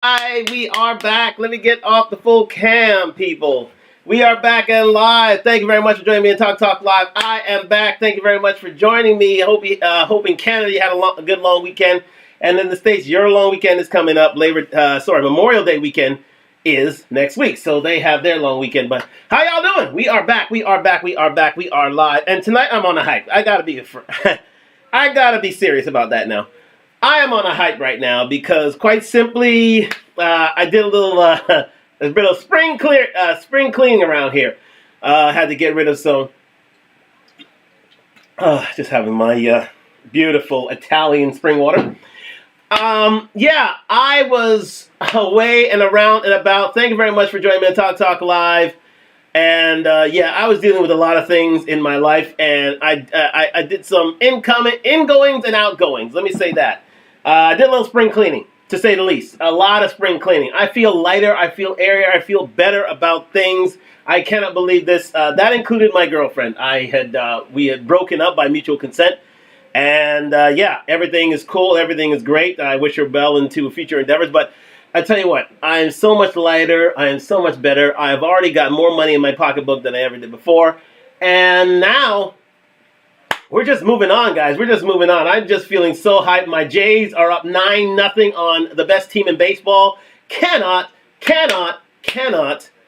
Hi, we are back. Let me get off the full cam, people. We are back and live. Thank you very much for joining me in Talk Live. I am back. Thank you very much for joining me. Hope in Canada you had a good long weekend, and in the States your long weekend is coming up. Memorial Day weekend is next week, so they have their long weekend. But how y'all doing? We are back. We are back. We are back. We are live, and tonight I'm on a hike. I gotta be serious about that now. I am on a hype right now because, quite simply, I did a bit of spring cleaning around here. Had to get rid of some. Just having my beautiful Italian spring water. Yeah, I was away and around and about. Thank you very much for joining me on Talk Live. And yeah, I was dealing with a lot of things in my life, and I did some ingoings and outgoings. Let me say that. I did a little spring cleaning, to say the least. A lot of spring cleaning. I feel lighter. I feel airier. I feel better about things. I cannot believe this. That included my girlfriend. We had broken up by mutual consent. And yeah, everything is cool. Everything is great. I wish her well into future endeavors. But I tell you what, I am so much lighter. I am so much better. I have already got more money in my pocketbook than I ever did before. And now we're just moving on, guys. We're just moving on. I'm just feeling so hyped. My Jays are up 9-0 on the best team in baseball. Cannot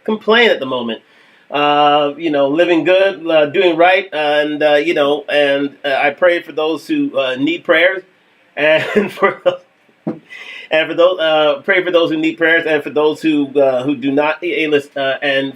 complain at the moment. Living good, doing right, and I pray for those who need prayers, and pray for those who need prayers, and for those who do not. I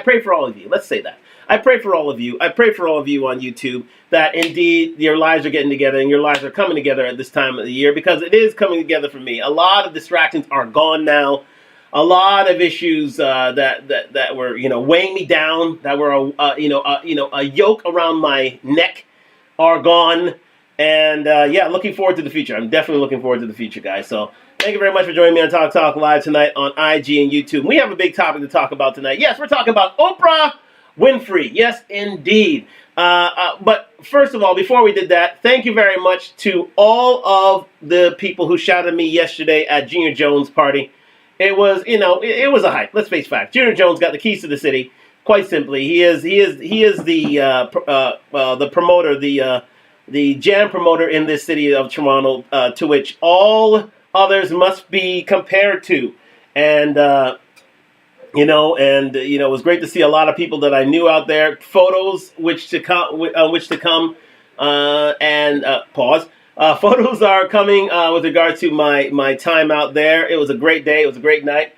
pray for all of you. Let's say that. I pray for all of you. I pray for all of you on YouTube that indeed your lives are getting together and your lives are coming together at this time of the year, because it is coming together for me. A lot of distractions are gone now. A lot of issues that were weighing me down, that were a yoke around my neck, are gone. And yeah, looking forward to the future. I'm definitely looking forward to the future, guys. So thank you very much for joining me on Talk Live tonight on IG and YouTube. We have a big topic to talk about tonight. Yes, we're talking about Oprah Winfrey. Yes, indeed. But first of all, before we did that, thank you very much to all of the people who shouted me yesterday at Junior Jones' party. It was, it was a hype. Let's face facts. Junior Jones got the keys to the city. Quite simply, he is the promoter, the jam promoter in this city of Toronto, to which all others must be compared to. And it was great to see a lot of people that I knew out there. Photos which to come. Pause. Photos are coming with regard to my time out there. It was a great day. It was a great night.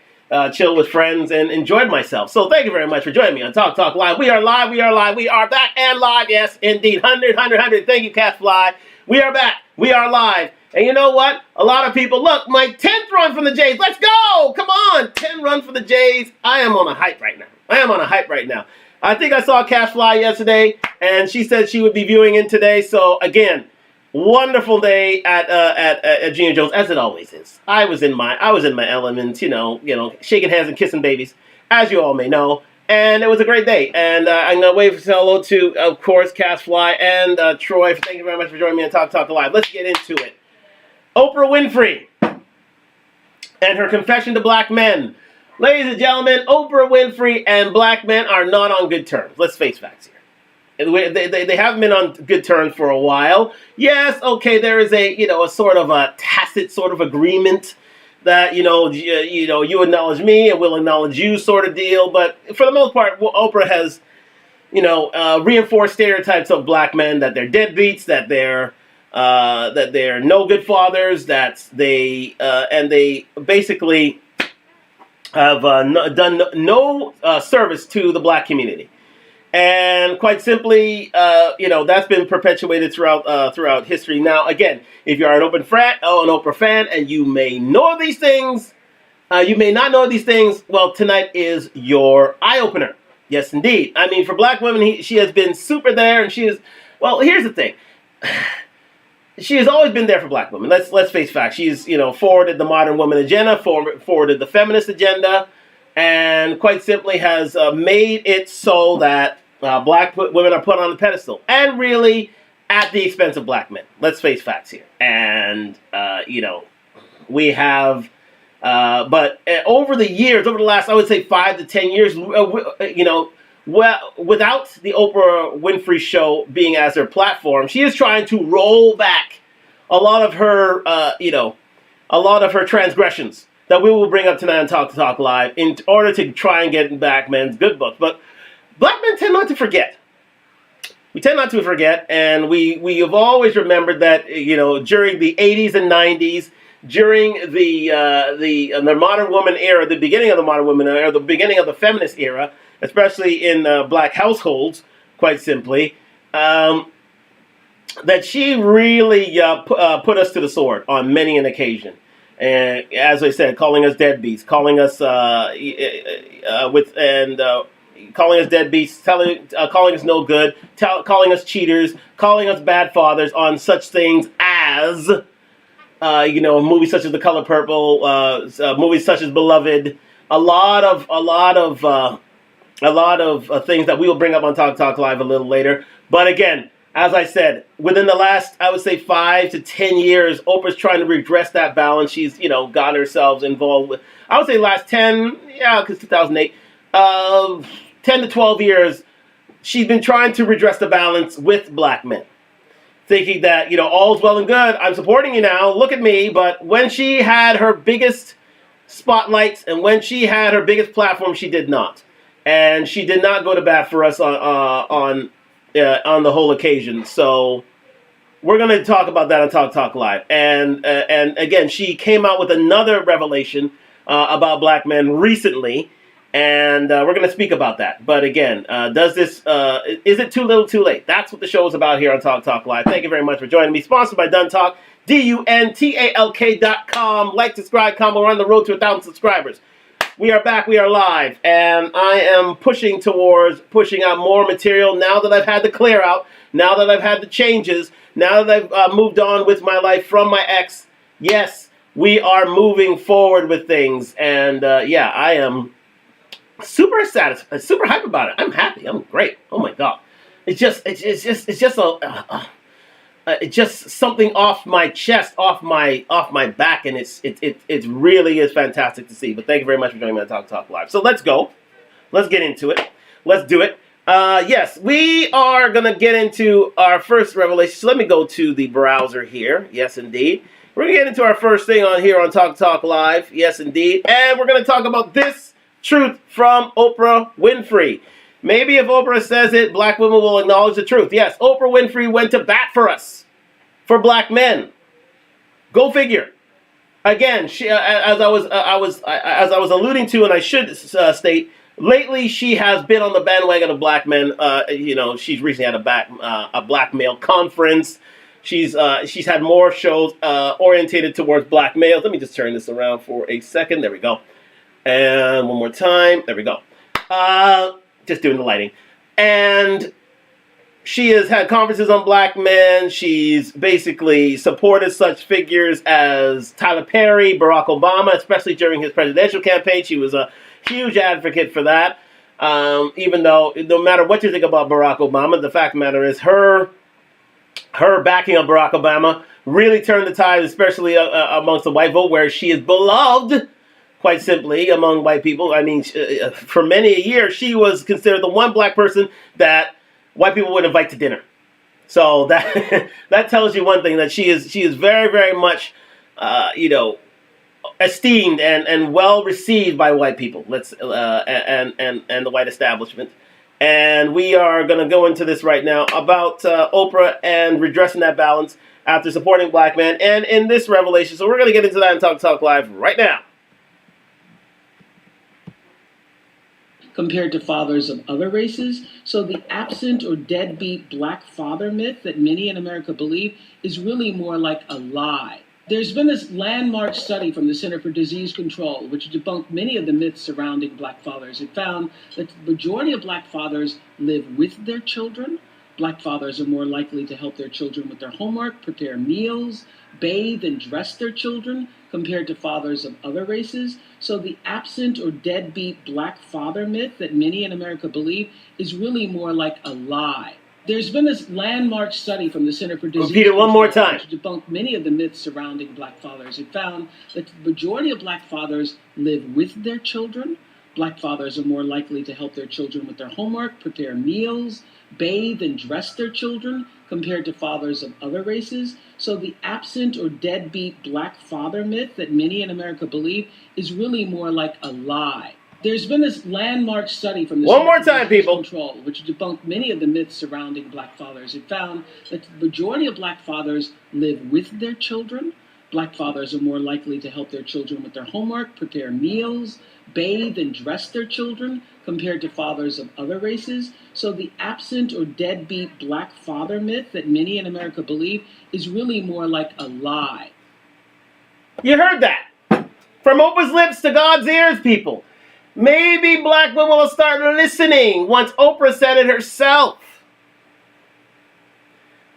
Chill with friends and enjoyed myself. So thank you very much for joining me on Talk Live. We are live. We are live. We are back and live. Yes, indeed. 100. Thank you, Catfly. We are back. We are live. And you know what? A lot of people, look, my 10th run from the Jays. Let's go. Come on. 10 run for the Jays. I am on a hype right now. I think I saw Catfly yesterday, and she said she would be viewing in today. So again, wonderful day at Junior Jones, as it always is. I was in my element, shaking hands and kissing babies, as you all may know. And it was a great day. And I'm going to wave hello to, of course, Catfly and Troy. Thank you very much for joining me on Talk Live. Let's get into it. Oprah Winfrey and her confession to black men. Ladies and gentlemen, Oprah Winfrey and black men are not on good terms. Let's face facts here. They haven't been on good terms for a while. Yes, okay, there is a sort of a tacit sort of agreement that you acknowledge me and we'll acknowledge you sort of deal. But for the most part, Oprah has reinforced stereotypes of black men, that they're deadbeats, that they're no good fathers, that they basically have done no service to the black community. And quite simply, that's been perpetuated throughout history. Now, again, if you're an Oprah fan, and you may know these things, you may not know these things. Well, tonight is your eye opener. Yes, indeed. I mean, for black women, she has been super there, and she is. Well, here's the thing. She has always been there for black women. Let's face facts. She's forwarded the modern woman agenda, forwarded the feminist agenda, and quite simply has made it so that black women are put on the pedestal, and really at the expense of black men. Let's face facts here. And we have But over the years, over the last, I would say 5 to 10 years, well, without the Oprah Winfrey Show being as her platform, she is trying to roll back a lot of her, a lot of her transgressions that we will bring up tonight on Talk to Talk Live in order to try and get Black men's good books. But Black men tend not to forget. We tend not to forget, and we have always remembered that, during the 80s and 90s, during the modern woman era, the beginning of the modern woman era, the beginning of the feminist era, especially in black households, quite simply, that she really put us to the sword on many an occasion. And as I said, calling us deadbeats, calling us calling us deadbeats, calling us no good, calling us cheaters, calling us bad fathers on such things as, movies such as The Color Purple, movies such as Beloved, a lot of things that we will bring up on Talk Live a little later. But again, as I said, within the last, I would say 5 to 10 years, Oprah's trying to redress that balance. She's, got herself involved with, I would say last 10, because 2008, 10 to 12 years, she's been trying to redress the balance with black men. Thinking that, all's well and good, I'm supporting you now, look at me. But when she had her biggest spotlights and when she had her biggest platform, she did not. And she did not go to bat for us on the whole occasion. So we're going to talk about that on Talk Live. And again, she came out with another revelation about black men recently. And we're going to speak about that. But again, is it too little too late? That's what the show is about here on Talk Live. Thank you very much for joining me. Sponsored by Dun Talk, DUNTALK.com. Like, subscribe, comment. We're on the road to 1,000 subscribers. We are back. We are live. And I am pushing out more material now that I've had the clear out, now that I've had the changes, now that I've moved on with my life from my ex. Yes, we are moving forward with things. And I am super satisfied, super hype about it. I'm happy. I'm great. Oh my God. It's just something off my chest, off my back, and it really is fantastic to see. But thank you very much for joining me on Talk Live. So let's go. Let's get into it. Let's do it. Yes, we are gonna get into our first revelation. So let me go to the browser here. Yes, indeed. We're gonna get into our first thing on here on Talk Live. Yes, indeed. And we're gonna talk about this truth from Oprah Winfrey. Maybe if Oprah says it, black women will acknowledge the truth. Yes, Oprah Winfrey went to bat for us, for black men. Go figure. Again, she, as I was alluding to, and I should state, lately she has been on the bandwagon of black men. She's recently had a black male conference. She's had more shows orientated towards black males. Let me just turn this around for a second. There we go. And one more time. There we go. Just doing the lighting. And she has had conferences on black men. She's basically supported such figures as Tyler Perry, Barack Obama, especially during his presidential campaign. She was a huge advocate for that. Even though, no matter what you think about Barack Obama, the fact of the matter is her backing of Barack Obama really turned the tide, especially amongst the white vote, where she is beloved, quite simply, among white people. I mean, for many a year, she was considered the one black person that white people would invite to dinner. So that that tells you one thing, that she is very, very much, esteemed and well received by white people. And the white establishment. And we are going to go into this right now about Oprah and redressing that balance after supporting black men and in this revelation. So we're going to get into that and Talk Live right now. Compared to fathers of other races. So the absent or deadbeat black father myth that many in America believe is really more like a lie. There's been this landmark study from the Center for Disease Control, which debunked many of the myths surrounding black fathers. It found that the majority of black fathers live with their children. Black fathers are more likely to help their children with their homework, prepare meals, bathe and dress their children, compared to fathers of other races. So the absent or deadbeat black father myth that many in America believe is really more like a lie. There's been this landmark study from the Center for Disease Repeat it one more Control, time. which debunked many of the myths surrounding black fathers. It found that the majority of black fathers live with their children. Black fathers are more likely to help their children with their homework, prepare meals, bathe and dress their children compared to fathers of other races. So the absent or deadbeat black father myth that many in America believe is really more like a lie. There's been this landmark study from the One Center more for time, Disease people. Control, which debunked many of the myths surrounding black fathers. It found that the majority of black fathers live with their children. Black fathers are more likely to help their children with their homework, prepare meals, bathe and dress their children compared to fathers of other races. So the absent or deadbeat black father myth that many in America believe is really more like a lie. You heard that. From Oprah's lips to God's ears, people. Maybe black women will start listening once Oprah said it herself.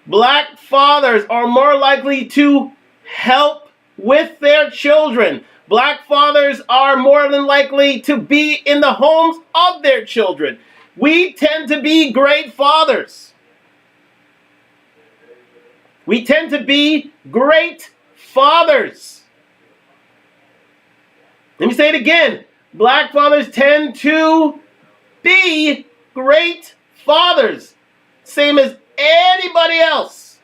Black fathers are more likely to help with their children. Black fathers are more than likely to be in the homes of their children. We tend to be great fathers. We tend to be great fathers. Let me say it again. Black fathers tend to be great fathers. Same as anybody else.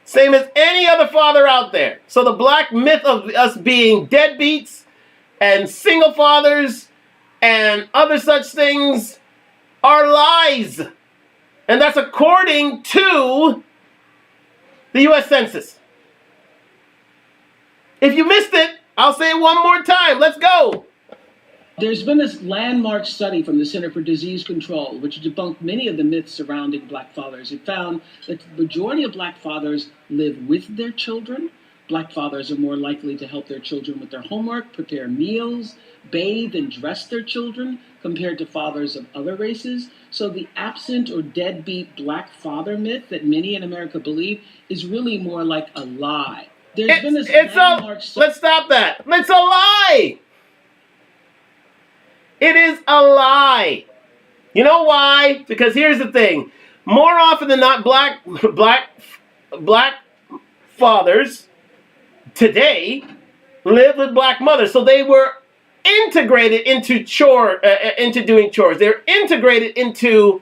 Same as any other father out there. So the black myth of us being deadbeats and single fathers and other such things are lies. And that's according to the U.S. Census. If you missed it, I'll say it one more time. Let's go. There's been this landmark study from the Center for Disease Control, which debunked many of the myths surrounding black fathers. It found that the majority of black fathers live with their children. Black fathers are more likely to help their children with their homework, prepare meals, bathe and dress their children compared to fathers of other races. So the absent or deadbeat black father myth that many in America believe is really more like a lie. Let's stop that. It's a lie. It is a lie. You know why? Because here's the thing. More often than not, black fathers today live with black mothers. So they were integrated into doing chores. They're integrated into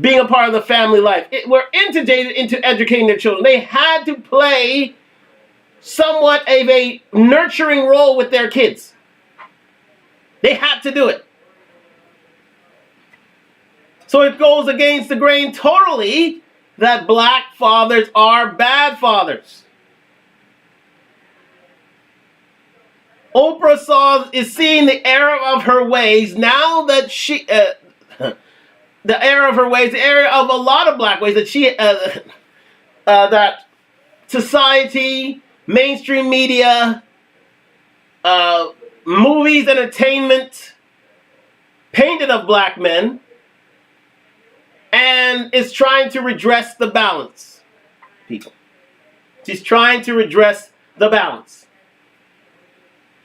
being a part of the family life. Were integrated into educating their children. They had to play somewhat of a nurturing role with their kids. They had to do it. So it goes against the grain totally that black fathers are bad fathers. Oprah is seeing the error of her ways now that the error of her ways, the error of a lot of black ways that that society, mainstream media, movies, entertainment painted of black men, and is trying to redress the balance, people. She's trying to redress the balance,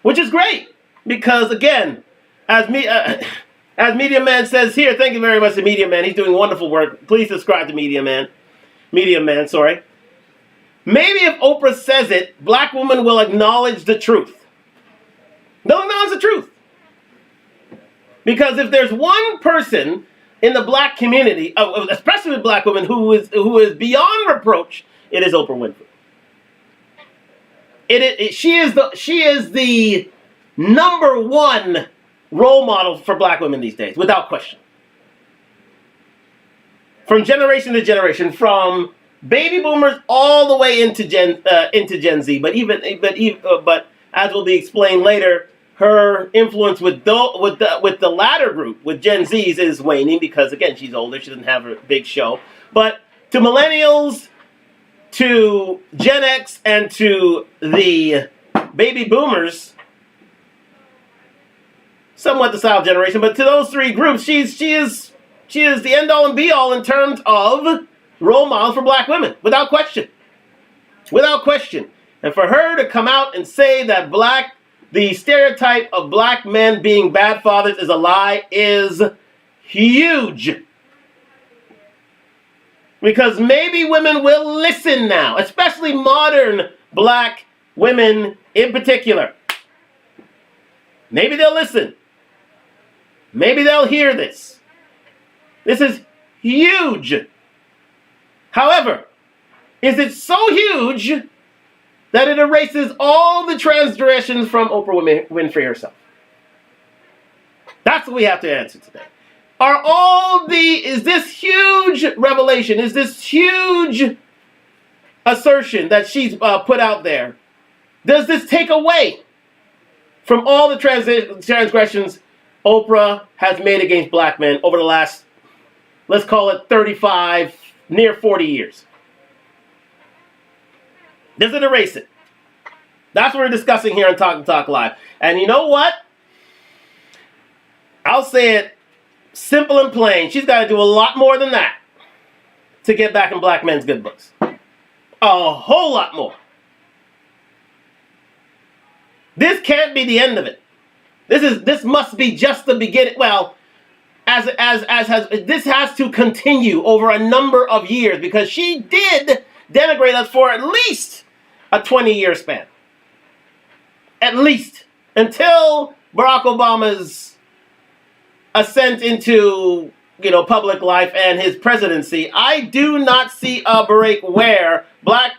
which is great because, again, as Media Man says here, thank you very much to Media Man. He's doing wonderful work. Please subscribe to Media Man. Sorry. Maybe if Oprah says it, black women will acknowledge the truth. They'll acknowledge the truth. Because if there's one person in the black community, especially with black women, who is beyond reproach, it is Oprah Winfrey. She is the number one role model for black women these days, without question. From generation to generation, from baby boomers all the way into Gen Z, but as will be explained later, her influence with the latter group, with Gen Zs, is waning because, again, she's older. She doesn't have a big show. But to millennials, to Gen X, and to the baby boomers, somewhat the silent generation, but to those three groups, she is the end all and be all in terms of role model for black women, without question. Without question. And for her to come out and say that the stereotype of black men being bad fathers is a lie is huge. Because maybe women will listen now, especially modern black women in particular. Maybe they'll listen. Maybe they'll hear this. This is huge. However, is it so huge that it erases all the transgressions from Oprah Winfrey herself? That's what we have to answer today. Is this huge revelation, is this huge assertion that she's put out there, does this take away from all the transgressions Oprah has made against black men over the last, let's call it 35, near 40 years? Does it erase it? That's what we're discussing here on Talk Live. And you know what? I'll say it simple and plain. She's got to do a lot more than that to get back in black men's good books. A whole lot more. This can't be the end of it. This must be just the beginning. Well, this has to continue over a number of years, because she did denigrate us for at least a 20-year span. At least. Until Barack Obama's ascent into, public life and his presidency, I do not see a break where Oprah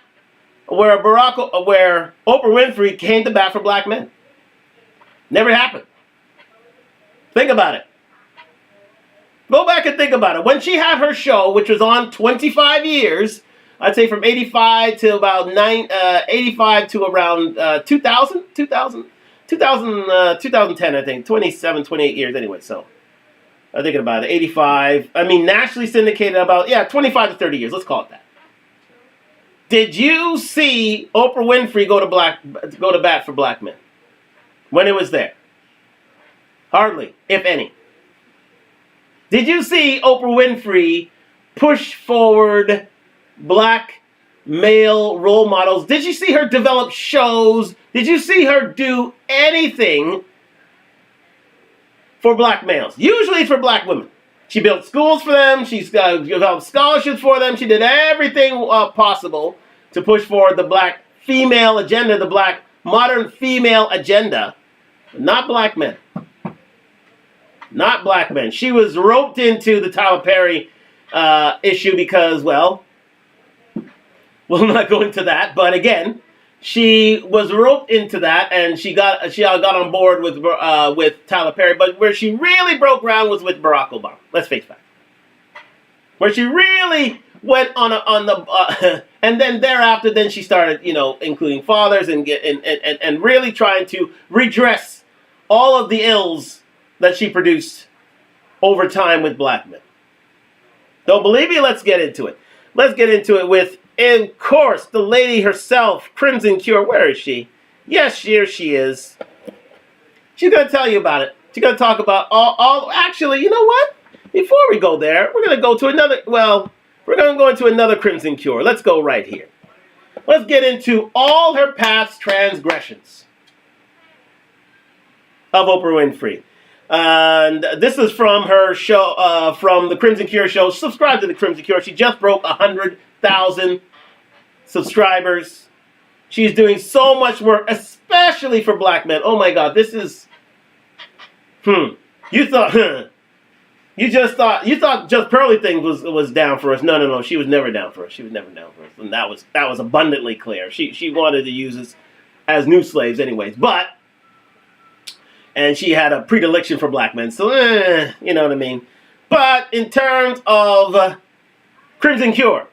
Winfrey came to bat for black men. Never happened. Think about it. Go back and think about it. When she had her show, which was on 25 years, I'd say from 85 to about 85 to around 2010, I think. 27, 28 years anyway, so. I'm thinking about it. 85. Nationally syndicated about, 25 to 30 years. Let's call it that. Did you see Oprah Winfrey go to bat for black men when it was there? Hardly, if any. Did you see Oprah Winfrey push forward black male role models? Did you see her develop shows? Did you see her do anything for black males? Usually it's for black women. She built schools for them. She's developed scholarships for them. She did everything possible to push forward the black female agenda, the black modern female agenda. Not black men. Not black men. She was roped into the Tyler Perry issue because, well, we'll not go into that. But again, she was roped into that, and she got on board with Tyler Perry. But where she really broke ground was with Barack Obama. Let's face it. Where she really went on the and then thereafter, then she started, including fathers and really trying to redress all of the ills that she produced over time with black men. Don't believe me? Let's get into it. Let's get into it with, of course, the lady herself, Crimson Cure. Where is she? Yes, here she is. She's going to tell you about it. She's going to talk about all. Actually, you know what? Before we go there, we're going to go to another. Well, we're going to go into another Crimson Cure. Let's go right here. Let's get into all her past transgressions of Oprah Winfrey. And this is from her show, from the Crimson Cure show. Subscribe to the Crimson Cure. She just broke 100,000 subscribers. She's doing so much work, especially for black men. Oh my God, this is. You thought just Pearly Thing was down for us. No. She was never down for us. She was never down for us, and that was abundantly clear. She wanted to use us as new slaves, anyways. And she had a predilection for black men, so you know what I mean. But in terms of Crimson Cure,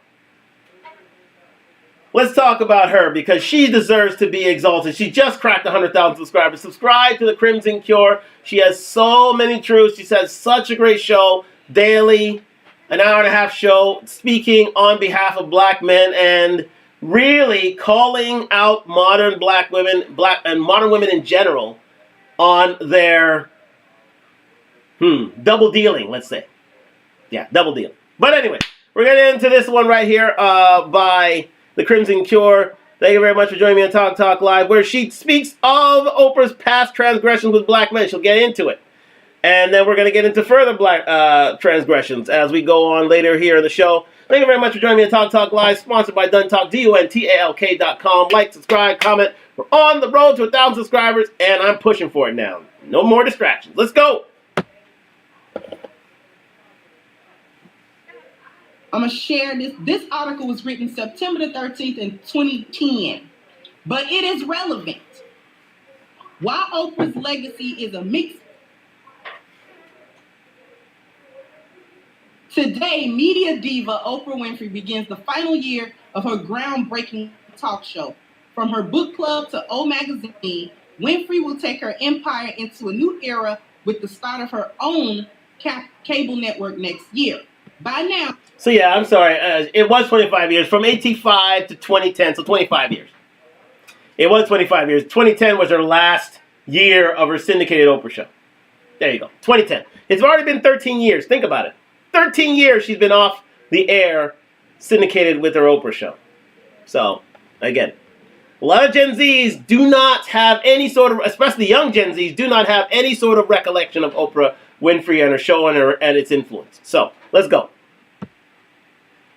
let's talk about her because she deserves to be exalted. She just cracked 100,000 subscribers. Subscribe to the Crimson Cure. She has so many truths. She has such a great show daily, an hour and a half show, speaking on behalf of black men and really calling out modern black women, and modern women in general, on their double dealing, let's say. Yeah, double dealing. But anyway, we're going to get into this one right here by the Crimson Cure. Thank you very much for joining me on Talk Live, where she speaks of Oprah's past transgressions with black men. She'll get into it. And then we're going to get into further black transgressions as we go on later here in the show. Thank you very much for joining me on Talk Talk Live, sponsored by DunTalk, DUNTALK.com. Like, subscribe, comment. We're on the road to 1,000 subscribers, and I'm pushing for it now. No more distractions. Let's go. I'm going to share this. This article was written September the 13th in 2010, but it is relevant. While Oprah's legacy is a mix. Today, media diva Oprah Winfrey begins the final year of her groundbreaking talk show. From her book club to O Magazine, Winfrey will take her empire into a new era with the start of her own cable network next year. By now... So yeah, I'm sorry. It was 25 years. From 85 to 2010, so 25 years. It was 25 years. 2010 was her last year of her syndicated Oprah show. There you go. 2010. It's already been 13 years. Think about it. 13 years she's been off the air, syndicated with her Oprah show. So, again, a lot of Gen Zs do not have any sort of, especially young Gen Zs, do not have any sort of recollection of Oprah Winfrey and her show and its influence. So, let's go.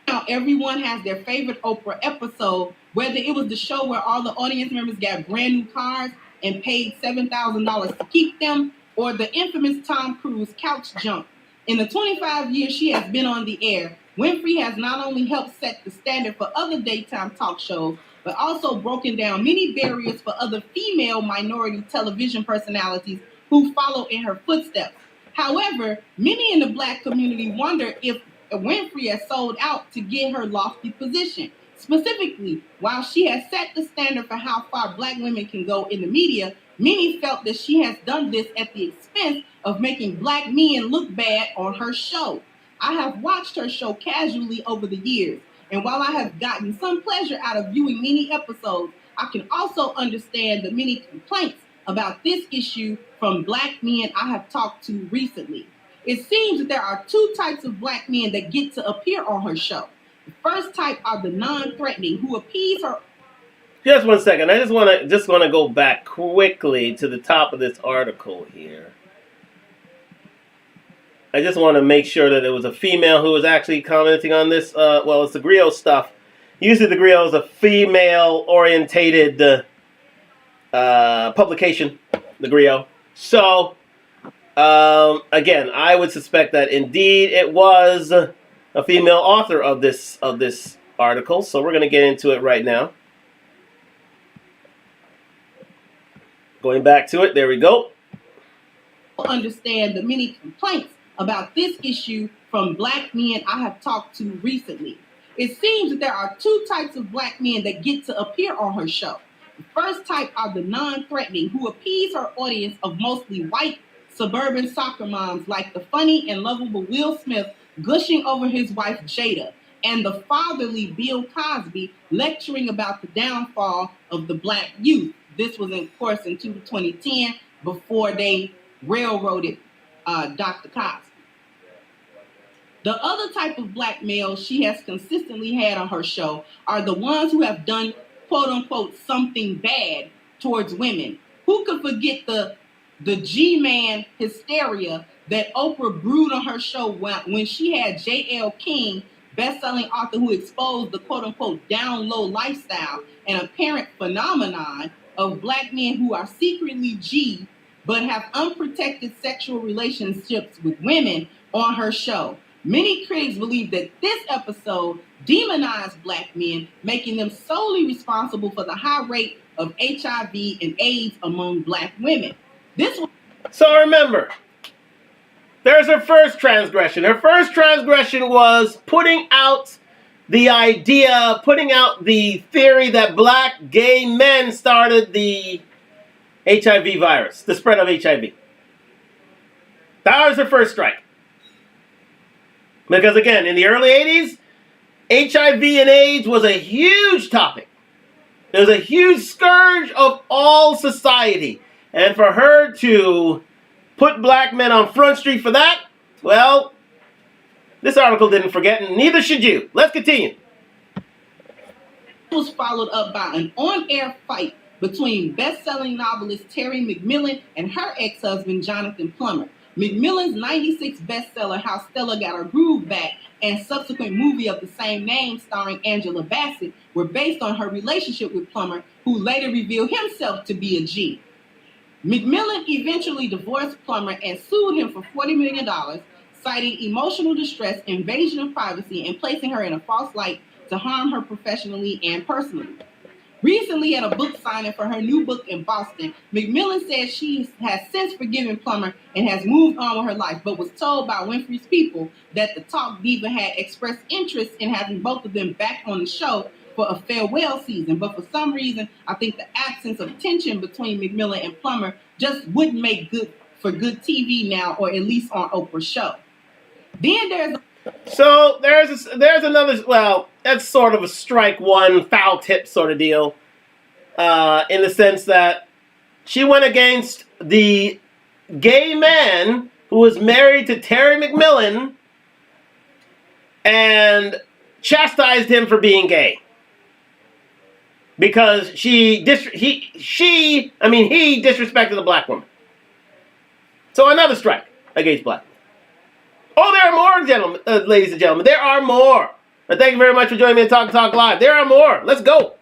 Now, everyone has their favorite Oprah episode, whether it was the show where all the audience members got brand new cars and paid $7,000 to keep them, or the infamous Tom Cruise couch jump. In the 25 years she has been on the air, Winfrey has not only helped set the standard for other daytime talk shows, but also broken down many barriers for other female minority television personalities who follow in her footsteps. However, many in the Black community wonder if Winfrey has sold out to get her lofty position. Specifically, while she has set the standard for how far Black women can go in the media, many felt that she has done this at the expense of making Black men look bad on her show. I have watched her show casually over the years, and while I have gotten some pleasure out of viewing many episodes, I can also understand the many complaints about this issue from Black men I have talked to recently. It seems that there are two types of Black men that get to appear on her show. The first type are the non-threatening, who appease her. Just one second. I just want to go back quickly to the top of this article here. I just want to make sure that it was a female who was actually commenting on this. Well, it's the Griot stuff. Usually the Griot is a female-orientated publication, the Griot. So, again, I would suspect that indeed it was a female author of this article. So we're going to get into it right now. Going back to it, there we go. Understand the many complaints about this issue from Black men I have talked to recently. It seems that there are two types of Black men that get to appear on her show. The first type are the non-threatening, who appease her audience of mostly white suburban soccer moms like the funny and lovable Will Smith gushing over his wife Jada, and the fatherly Bill Cosby lecturing about the downfall of the Black youth. This was, of course, in 2010, before they railroaded Dr. Cosby. The other type of Black males she has consistently had on her show are the ones who have done, quote unquote, something bad towards women. Who could forget the G-man hysteria that Oprah brewed on her show when she had J.L. King, best-selling author who exposed the quote unquote down low lifestyle and apparent phenomenon of Black men who are secretly G but have unprotected sexual relationships with women on her show. Many critics believe that this episode demonized Black men, making them solely responsible for the high rate of HIV and AIDS among Black women. So remember, there's her first transgression. Her first transgression was putting out the idea, putting out the theory that Black gay men started the HIV virus, the spread of HIV. That was her first strike. Because again, in the early 80s, HIV and AIDS was a huge topic. It was a huge scourge of all society. And for her to put Black men on Front Street for that, well, this article didn't forget, and neither should you. Let's continue. It was followed up by an on-air fight between best-selling novelist Terry McMillan and her ex-husband, Jonathan Plummer. McMillan's 96 bestseller, How Stella Got Her Groove Back, and subsequent movie of the same name starring Angela Bassett were based on her relationship with Plummer, who later revealed himself to be a G. McMillan eventually divorced Plummer and sued him for $40 million, citing emotional distress, invasion of privacy, and placing her in a false light to harm her professionally and personally. Recently, at a book signing for her new book in Boston, McMillan said she has since forgiven Plummer and has moved on with her life, but was told by Winfrey's people that the talk diva had expressed interest in having both of them back on the show for a farewell season. But for some reason, I think the absence of tension between McMillan and Plummer just wouldn't make good for good TV now, or at least on Oprah's show. Then there's another, well, that's sort of a strike one, foul tip sort of deal, in the sense that she went against the gay man who was married to Terry McMillan and chastised him for being gay. Because he disrespected a black woman. So another strike against black women. Oh, there are more, gentlemen, ladies and gentlemen. There are more. And thank you very much for joining me on Talk Live. There are more. Let's go.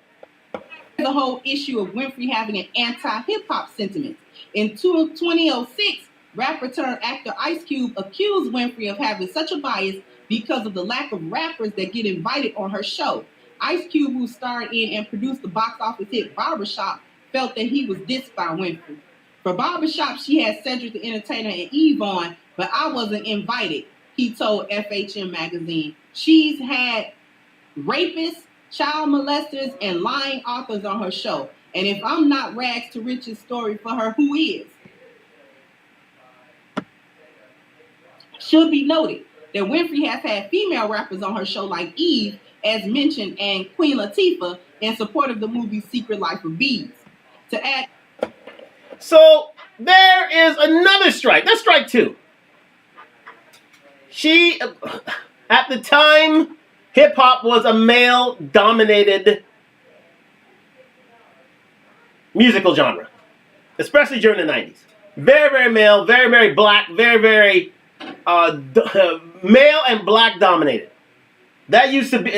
The whole issue of Winfrey having an anti-hip-hop sentiment. In 2006, rapper turned actor Ice Cube accused Winfrey of having such a bias because of the lack of rappers that get invited on her show. Ice Cube, who starred in and produced the box office hit Barbershop, felt that he was dissed by Winfrey. For Barbershop, she had Cedric the Entertainer and Eve on, but I wasn't invited, he told FHM magazine. She's had rapists, child molesters, and lying authors on her show. And if I'm not rags to riches story for her, who is? Should be noted that Winfrey has had female rappers on her show like Eve, as mentioned, and Queen Latifah in support of the movie Secret Life of Bees. To add... So, there is another strike. That's strike two. She, at the time, hip-hop was a male-dominated musical genre, especially during the 90s. Very, very male, very, very black, very, very male and black dominated. That used to be,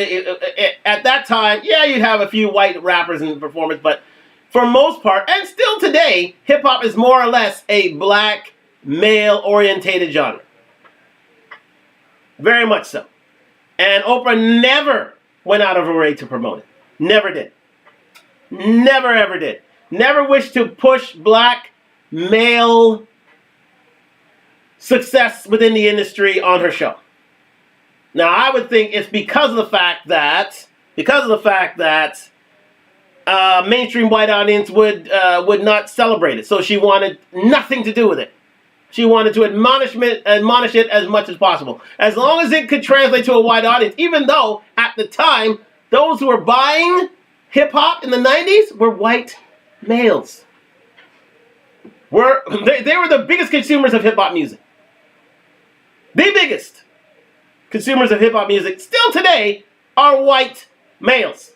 at that time, yeah, you'd have a few white rappers and performers, but for most part, and still today, hip-hop is more or less a black, male-orientated genre. Very much so. And Oprah never went out of her way to promote it. Never did. Never, ever did. Never wished to push black, male success within the industry on her show. Now, I would think it's because of the fact that mainstream white audience would not celebrate it. So she wanted nothing to do with it. She wanted to admonish it as much as possible. As long as it could translate to a white audience, even though at the time, those who were buying hip-hop in the 90s were white males. They were the biggest consumers of hip-hop music. The biggest consumers of hip-hop music still today are white males.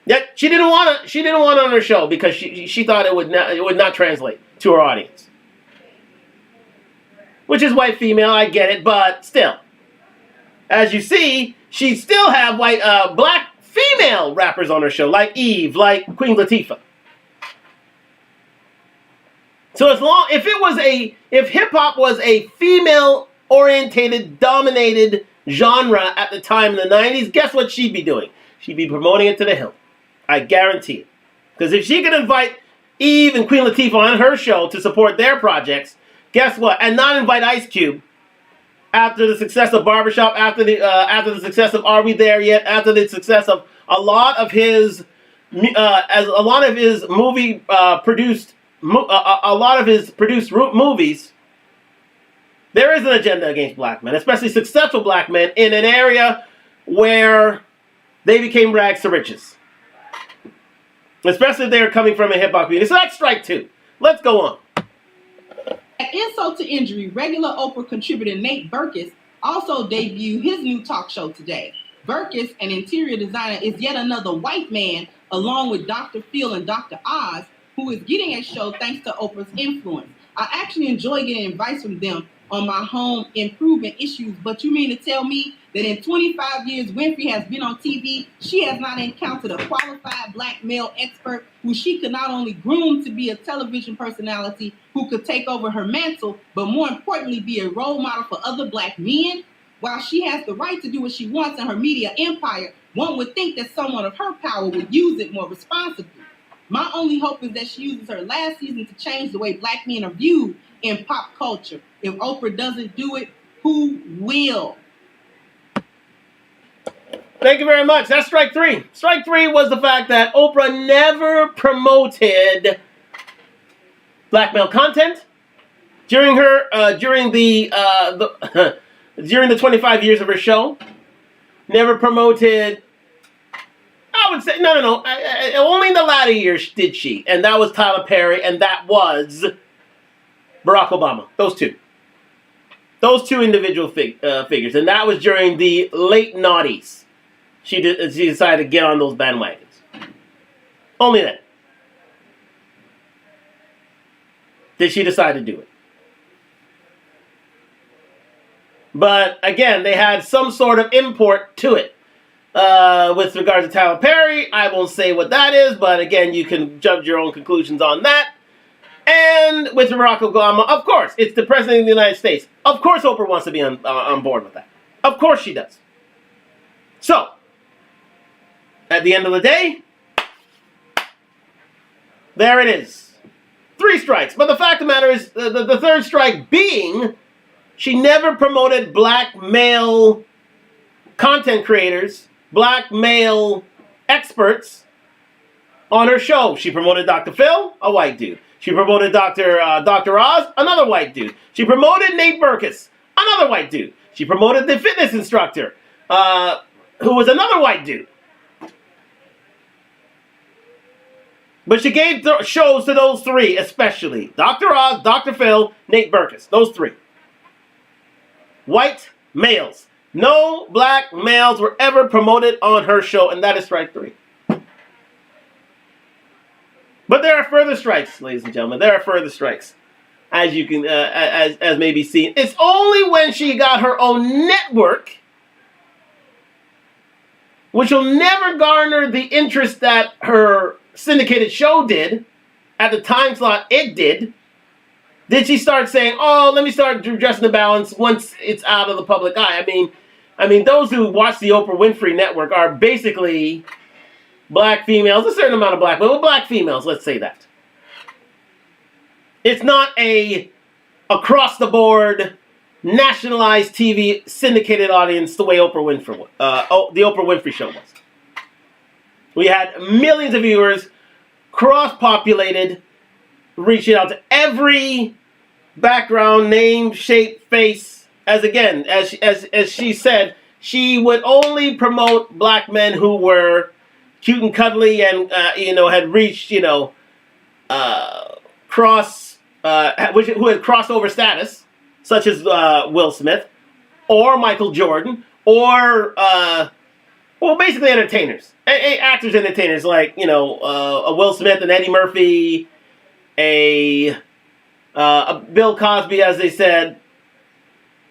Yet she didn't want it on her show because she thought it would not translate to her audience. Which is white female, I get it, but still. As you see, she still have black female rappers on her show, like Eve, like Queen Latifah. So if hip-hop was a female-orientated, dominated genre at the time in the 90s, guess what she'd be doing? She'd be promoting it to the hill. I guarantee it. Because if she could invite Eve and Queen Latifah on her show to support their projects, guess what? And not invite Ice Cube after the success of Barbershop, after the success of Are We There Yet, after the success of a lot of his produced movies, there is an agenda against black men, especially successful black men in an area where they became rags to riches. Especially if they're coming from a hip-hop community. So that's strike two. Let's go on. At insult to injury, regular Oprah contributor Nate Berkus also debuted his new talk show today. Berkus, an interior designer, is yet another white man, along with Dr. Phil and Dr. Oz, who is getting a show thanks to Oprah's influence. I actually enjoy getting advice from them on my home improvement issues, but you mean to tell me that in 25 years Winfrey has been on TV, she has not encountered a qualified black male expert who she could not only groom to be a television personality who could take over her mantle, but more importantly be a role model for other black men? While she has the right to do what she wants in her media empire, one would think that someone of her power would use it more responsibly. My only hope is that she uses her last season to change the way black men are viewed in pop culture. If Oprah doesn't do it, who will? Thank you very much. That's strike three. Strike three was the fact that Oprah never promoted black male content during her during the during the 25 years of her show. Never promoted. I would say no. Only in the latter years did she, and that was Tyler Perry, and that was Barack Obama. Those two individual figures, and that was during the late noughties. She decided to get on those bandwagons. Only then did she decide to do it. But again, they had some sort of import to it. With regard to Tyler Perry, I won't say what that is, but again, you can judge your own conclusions on that. And with Barack Obama, of course, it's the President of the United States. Of course Oprah wants to be on board with that. Of course she does. So, at the end of the day, there it is. 3 strikes. But the fact of the matter is, the third strike being, she never promoted black male content creators, black male experts on her show. She promoted Dr. Phil, a white dude. She promoted Dr. Oz, another white dude. She promoted Nate Berkus, another white dude. She promoted the fitness instructor, who was another white dude. But she gave shows to those 3, especially. Dr. Oz, Dr. Phil, Nate Berkus. Those 3. White males. No black males were ever promoted on her show, and that is strike 3. But there are further strikes, ladies and gentlemen. There are further strikes, as you can, as may be seen. It's only when she got her own network, which will never garner the interest that her syndicated show did at the time slot it did she start saying, "Oh, let me start addressing the balance once it's out of the public eye." I mean, those who watch the Oprah Winfrey Network are basically black females, a certain amount of black, but black females, let's say that. It's not a across-the-board, nationalized TV syndicated audience the way the Oprah Winfrey Show was. We had millions of viewers, cross-populated, reaching out to every background, name, shape, face. As she said, she would only promote black men who were cute and cuddly and had reached who had crossover status, such as Will Smith or Michael Jordan or basically entertainers, actors, entertainers like a Will Smith and Eddie Murphy, a Bill Cosby, as they said,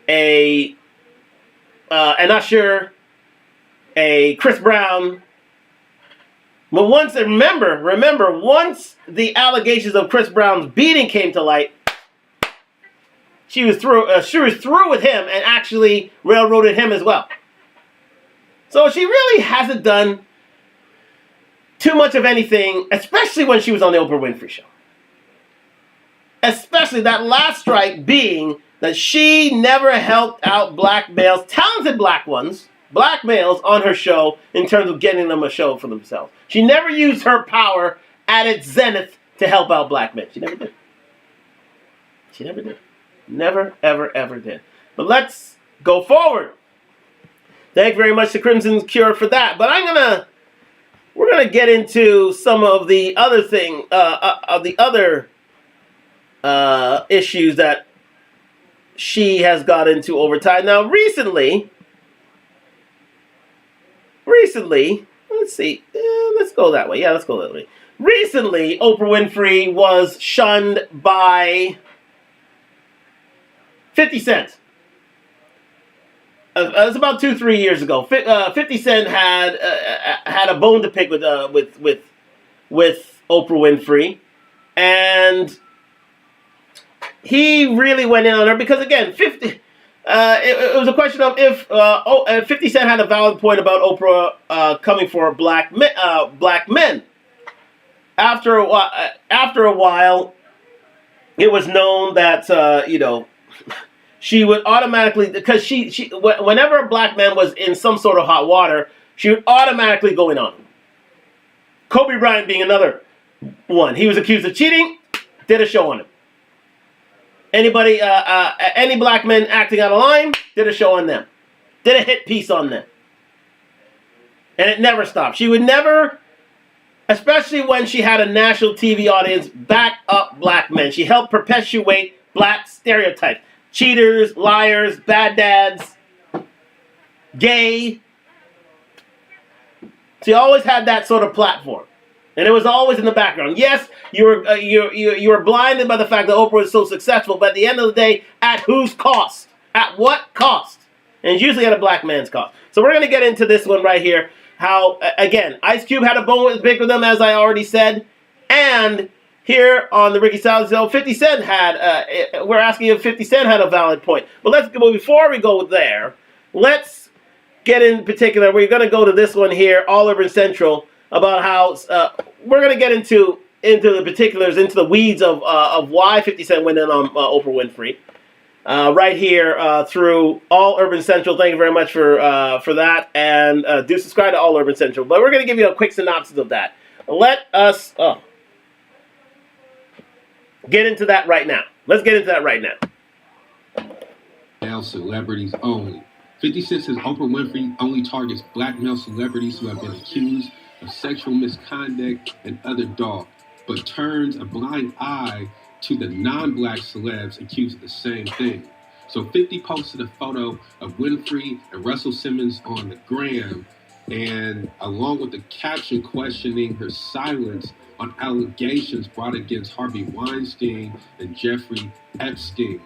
an Usher, a Chris Brown. But remember, once the allegations of Chris Brown's beating came to light, she was through with him and actually railroaded him as well. So she really hasn't done too much of anything, especially when she was on the Oprah Winfrey Show. Especially that last strike being that she never helped out black males, talented black males on her show in terms of getting them a show for themselves. She never used her power at its zenith to help out black men. She never did. Never, ever, ever did. But let's go forward. Thank you very much to Crimson Cure for that. But we're gonna get into some of the other issues that she has got into over time. Now, recently, let's see. Let's go that way. Yeah, let's go that way. Recently, Oprah Winfrey was shunned by 50 Cent. It was about 2-3 years ago. 50 Cent had a bone to pick with Oprah Winfrey, and he really went in on her because again, it was a question of if 50 Cent had a valid point about Oprah coming for black men. After a while, it was known that she would automatically, because she whenever a black man was in some sort of hot water, she would automatically go in on him. Kobe Bryant being another one. He was accused of cheating, did a show on him. Any black men acting out of line, did a show on them. Did a hit piece on them. And it never stopped. She would never, especially when she had a national TV audience, back up black men. She helped perpetuate black stereotypes. Cheaters, liars, bad dads, gay. She always had that sort of platform. And it was always in the background. Yes, you were blinded by the fact that Oprah was so successful, but at the end of the day, at whose cost? At what cost? And it's usually at a black man's cost. So we're going to get into this one right here. How, again, Ice Cube had a bone to pick with them, as I already said. And here on the Ricky Salad Show, 50 Cent had, we're asking if 50 Cent had a valid point. But before we go there, let's get in particular. We're going to go to this one here, All Urban Central, about how we're going to get into the particulars, into the weeds of why 50 Cent went in on Oprah Winfrey. Right here through All Urban Central. Thank you very much for that. And do subscribe to All Urban Central. But we're going to give you a quick synopsis of that. Let us get into that right now. Let's get into that right now. Male celebrities only. 50 Cent says Oprah Winfrey only targets black male celebrities who have been accused of sexual misconduct and other dog, but turns a blind eye to the non-black celebs accused of the same thing. So 50 posted a photo of Winfrey and Russell Simmons on the gram, and along with the caption questioning her silence on allegations brought against Harvey Weinstein and Jeffrey Epstein.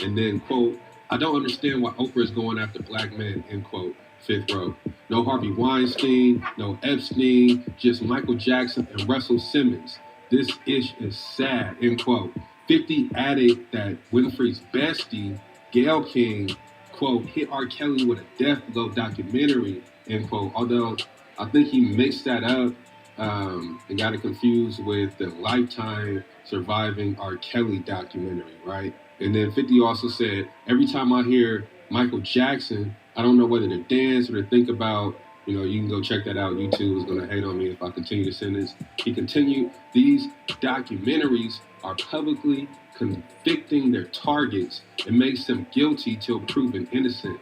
And then, quote, "I don't understand why Oprah is going after black men," end quote. Fifth row. No Harvey Weinstein, no Epstein, just Michael Jackson and Russell Simmons. This ish is sad, end quote. 50 added that Winfrey's bestie, Gayle King, quote, hit R. Kelly with a death blow documentary, end quote. Although I think he mixed that up and got it confused with the Lifetime Surviving R. Kelly documentary, right? And then 50 also said, every time I hear Michael Jackson, I don't know whether to dance or to think about, you can go check that out. YouTube is going to hate on me if I continue to send this. He continued, these documentaries are publicly convicting their targets and makes them guilty till proven innocent.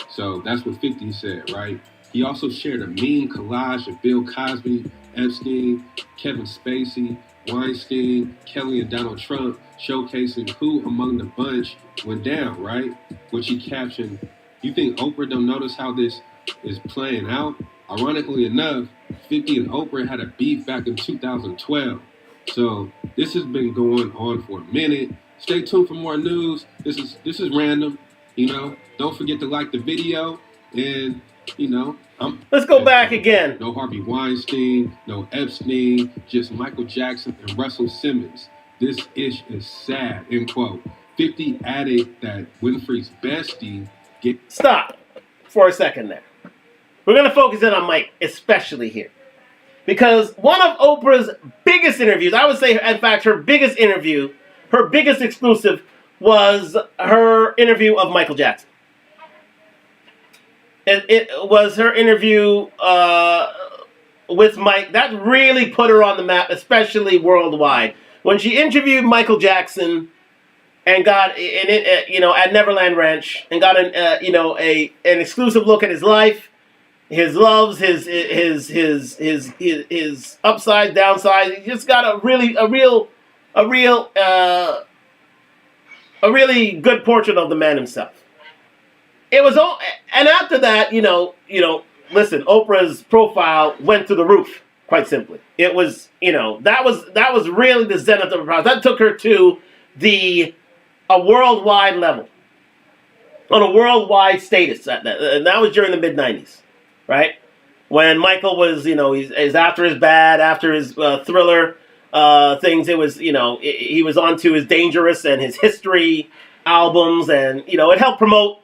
So that's what 50 said, right? He also shared a meme collage of Bill Cosby, Epstein, Kevin Spacey, Weinstein, Kelly, and Donald Trump, showcasing who among the bunch went down, right? Which he captioned, "You think Oprah don't notice how this is playing out?" Ironically enough, 50 and Oprah had a beef back in 2012. So this has been going on for a minute. Stay tuned for more news. This is random. Don't forget to like the video, and let's go back again. No Harvey Weinstein, no Epstein, just Michael Jackson and Russell Simmons. This ish is sad, end quote. 50 added that Winfrey's bestie Stop for a second there. We're going to focus in on Mike, especially here. Because one of Oprah's biggest interviews, I would say, in fact, her biggest interview, her biggest exclusive, was her interview of Michael Jackson. It was her interview with Mike. That really put her on the map, especially worldwide. When she interviewed Michael Jackson and got at Neverland Ranch and got an exclusive look at his life, his loves, his upside, downside. He just got a really good portrait of the man himself. It was all, and after that, listen, Oprah's profile went through the roof. quite simply. It was, that was really the zenith of her powers. That took her to a worldwide level, on a worldwide status. And that was during the mid-90s, right? When Michael was, he's after his Thriller things. It was, he was onto his Dangerous and his History albums, and, it helped promote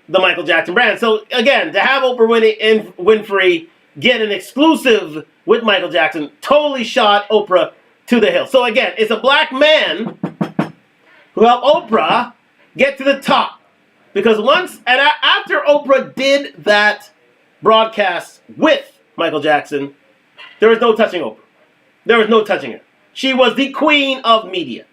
the Michael Jackson brand. So, again, to have Oprah Winfrey get an exclusive with Michael Jackson totally shot Oprah to the hill. So, again, it's a black man who helped Oprah get to the top. Because after Oprah did that broadcast with Michael Jackson, there was no touching Oprah. There was no touching her. She was the queen of media.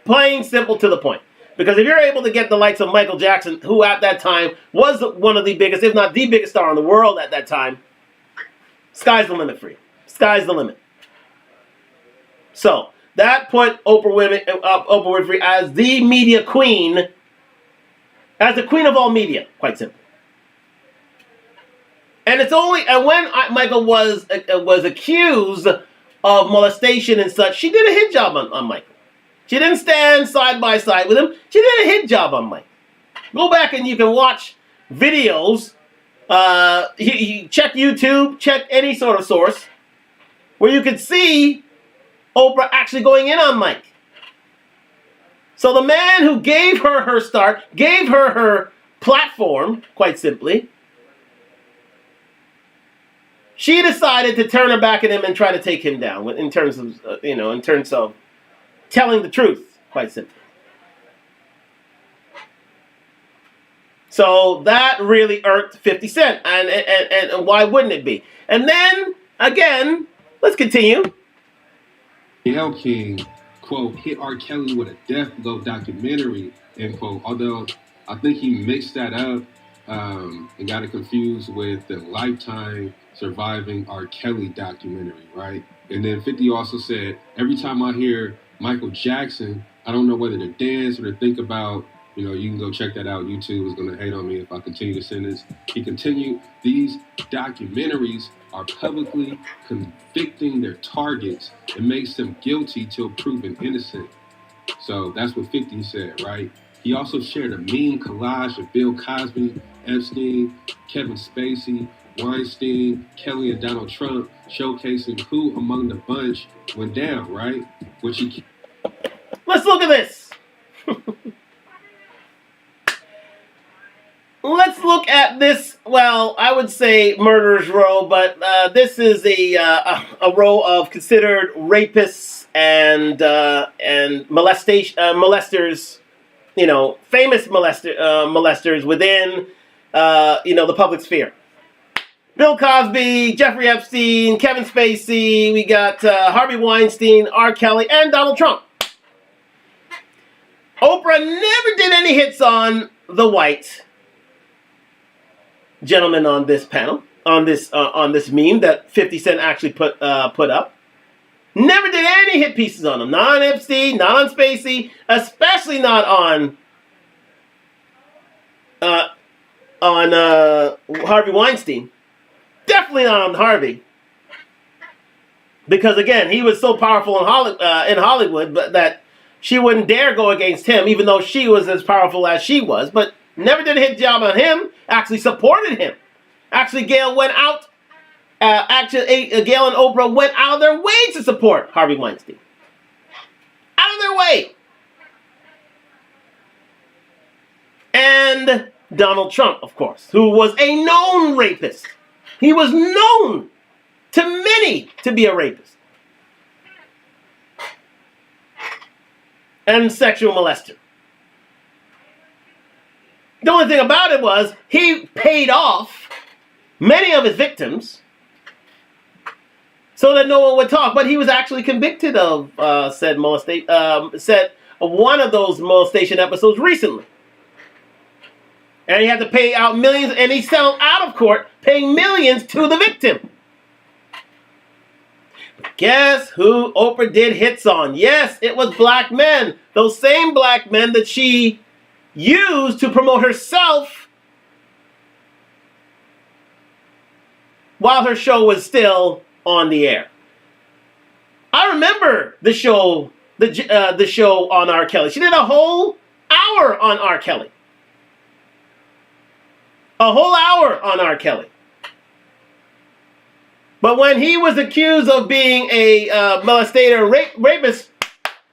Plain, simple, to the point. Because if you're able to get the likes of Michael Jackson, who at that time was one of the biggest, if not the biggest star in the world at that time, sky's the limit for you. Sky's the limit. So, that put Oprah Winfrey as the media queen, as the queen of all media, quite simply. And when Michael was accused of molestation and such, she did a hit job on Michael. She didn't stand side by side with him. She did a hit job on Mike. Go back and you can watch videos. Check YouTube, check any sort of source, where you can see Oprah actually going in on Mike. So the man who gave her her start, gave her her platform, quite simply, she decided to turn her back at him and try to take him down in terms of telling the truth, quite simply. So that really irked 50 Cent, and why wouldn't it be? And then, again, let's continue. L. King, quote, hit R. Kelly with a death blow documentary, end quote. Although I think he mixed that up and got it confused with the Lifetime Surviving R. Kelly documentary, right? And then 50 also said, every time I hear Michael Jackson, I don't know whether to dance or to think about, you can go check that out. YouTube is going to hate on me if I continue to send this. He continued, these documentaries are publicly convicting their targets and makes them guilty till proven innocent. So that's what 50 said, right? He also shared a meme collage of Bill Cosby, Epstein, Kevin Spacey, Weinstein, Kelly, and Donald Trump, showcasing who among the bunch went down, right? Let's look at this. Let's look at this. Well, I would say murderer's row, but this is a row of considered rapists and molesters. Famous molesters within the public sphere. Bill Cosby, Jeffrey Epstein, Kevin Spacey, we got Harvey Weinstein, R. Kelly, and Donald Trump. Oprah never did any hits on the white gentleman on this panel, on this meme that 50 Cent actually put up. Never did any hit pieces on him. Not on Epstein, not on Spacey, especially not on Harvey Weinstein. Definitely not on Harvey, because again, he was so powerful in Hollywood, but that she wouldn't dare go against him, even though she was as powerful as she was. But never did a hit job on him. Actually supported him. Actually, Gail went out. Gail and Oprah went out of their way to support Harvey Weinstein. Out of their way. And Donald Trump, of course, who was a known rapist. He was known to many to be a rapist and sexual molester. The only thing about it was he paid off many of his victims so that no one would talk. But he was actually convicted of one of those molestation episodes recently. And he had to pay out millions, and he settled out of court, paying millions to the victim. Guess who Oprah did hits on? Yes, it was black men. Those same black men that she used to promote herself while her show was still on the air. I remember the show on R. Kelly. She did a whole hour on R. Kelly. A whole hour on R. Kelly. But when he was accused of being a molestator rapist,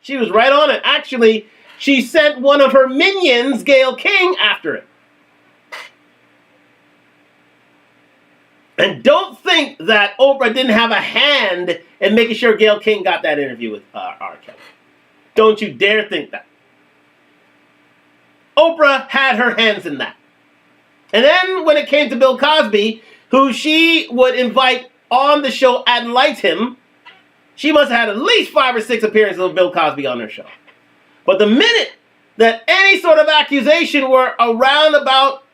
she was right on it. Actually, she sent one of her minions, Gayle King, after it. And don't think that Oprah didn't have a hand in making sure Gayle King got that interview with R. Kelly. Don't you dare think that. Oprah had her hands in that. And then when it came to Bill Cosby, who she would invite on the show ad litem, she must have had at least 5 or 6 appearances of Bill Cosby on her show. But the minute that any sort of accusation were around about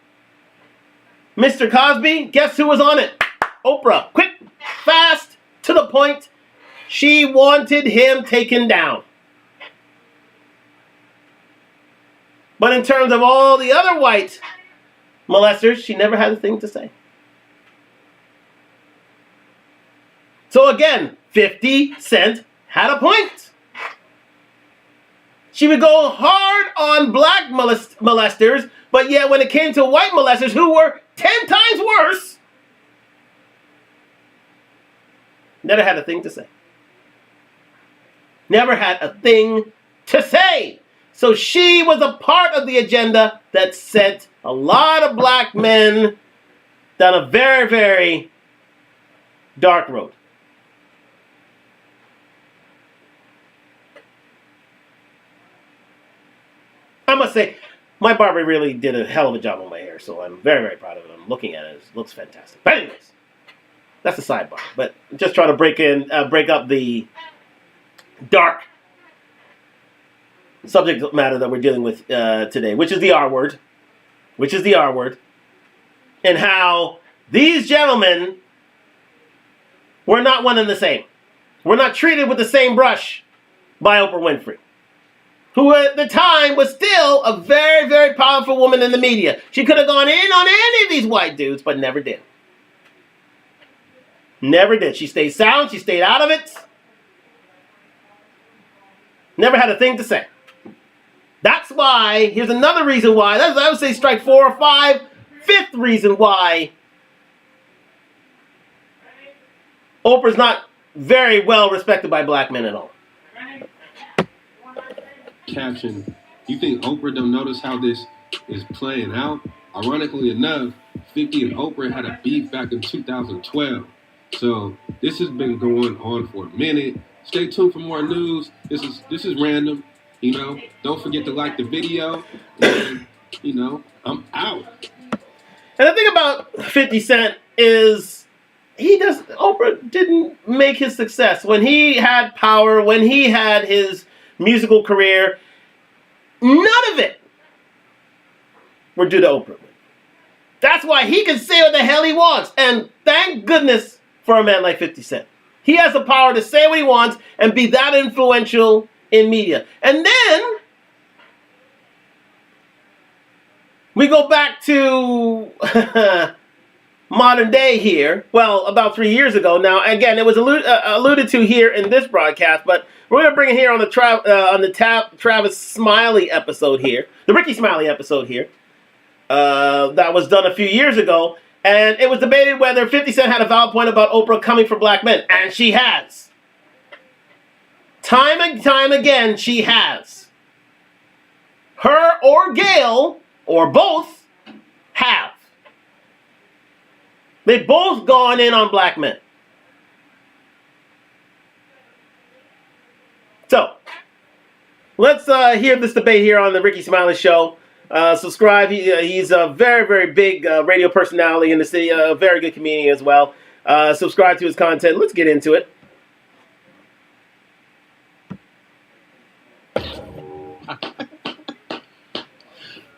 Mr. Cosby, guess who was on it? Oprah. Quick, fast, to the point. She wanted him taken down. But in terms of all the other white molesters, she never had a thing to say. So again, 50 Cent had a point. She would go hard on black molesters, but yet when it came to white molesters who were 10 times worse, never had a thing to say. Never had a thing to say. So she was a part of the agenda that sent a lot of black men down a very, very dark road. I must say, my barber really did a hell of a job on my hair, so I'm very, very proud of it. I'm looking at it. It looks fantastic. But anyways, that's a sidebar. But just try to break up the dark subject matter that we're dealing with today, which is the R word. And how these gentlemen were not one and the same. We're not treated with the same brush by Oprah Winfrey, who at the time was still a very, very powerful woman in the media. She could have gone in on any of these white dudes, but never did. Never did. She stayed silent. She stayed out of it. Never had a thing to say. That's why, here's another reason why, I would say strike 4 or 5, 5th reason why Oprah's not very well respected by black men at all. Caption, you think Oprah don't notice how this is playing out? Ironically enough, 50 and Oprah had a beef back in 2012. So this has been going on for a minute. Stay tuned for more news. This is random. You know, don't forget to like the video. And, you know, I'm out. And the thing about 50 Cent is Oprah didn't make his success. When he had power, when he had his musical career, none of it were due to Oprah. That's why he can say what the hell he wants. And thank goodness for a man like 50 Cent. He has the power to say what he wants and be that influential in media. And then we go back to modern day here. Well, about 3 years ago. Now, again, it was alluded to here in this broadcast, but we're going to bring it here on the Travis Smiley episode here, the Ricky Smiley episode here, that was done a few years ago. And it was debated whether 50 Cent had a valid point about Oprah coming for black men. And she has. Time and time again, she has. Her or Gayle, or both, have. They've both gone in on black men. So, let's hear this debate here on the Ricky Smiley Show. Subscribe. He's a very, very big radio personality in the city, a very good comedian as well. Subscribe to his content. Let's get into it.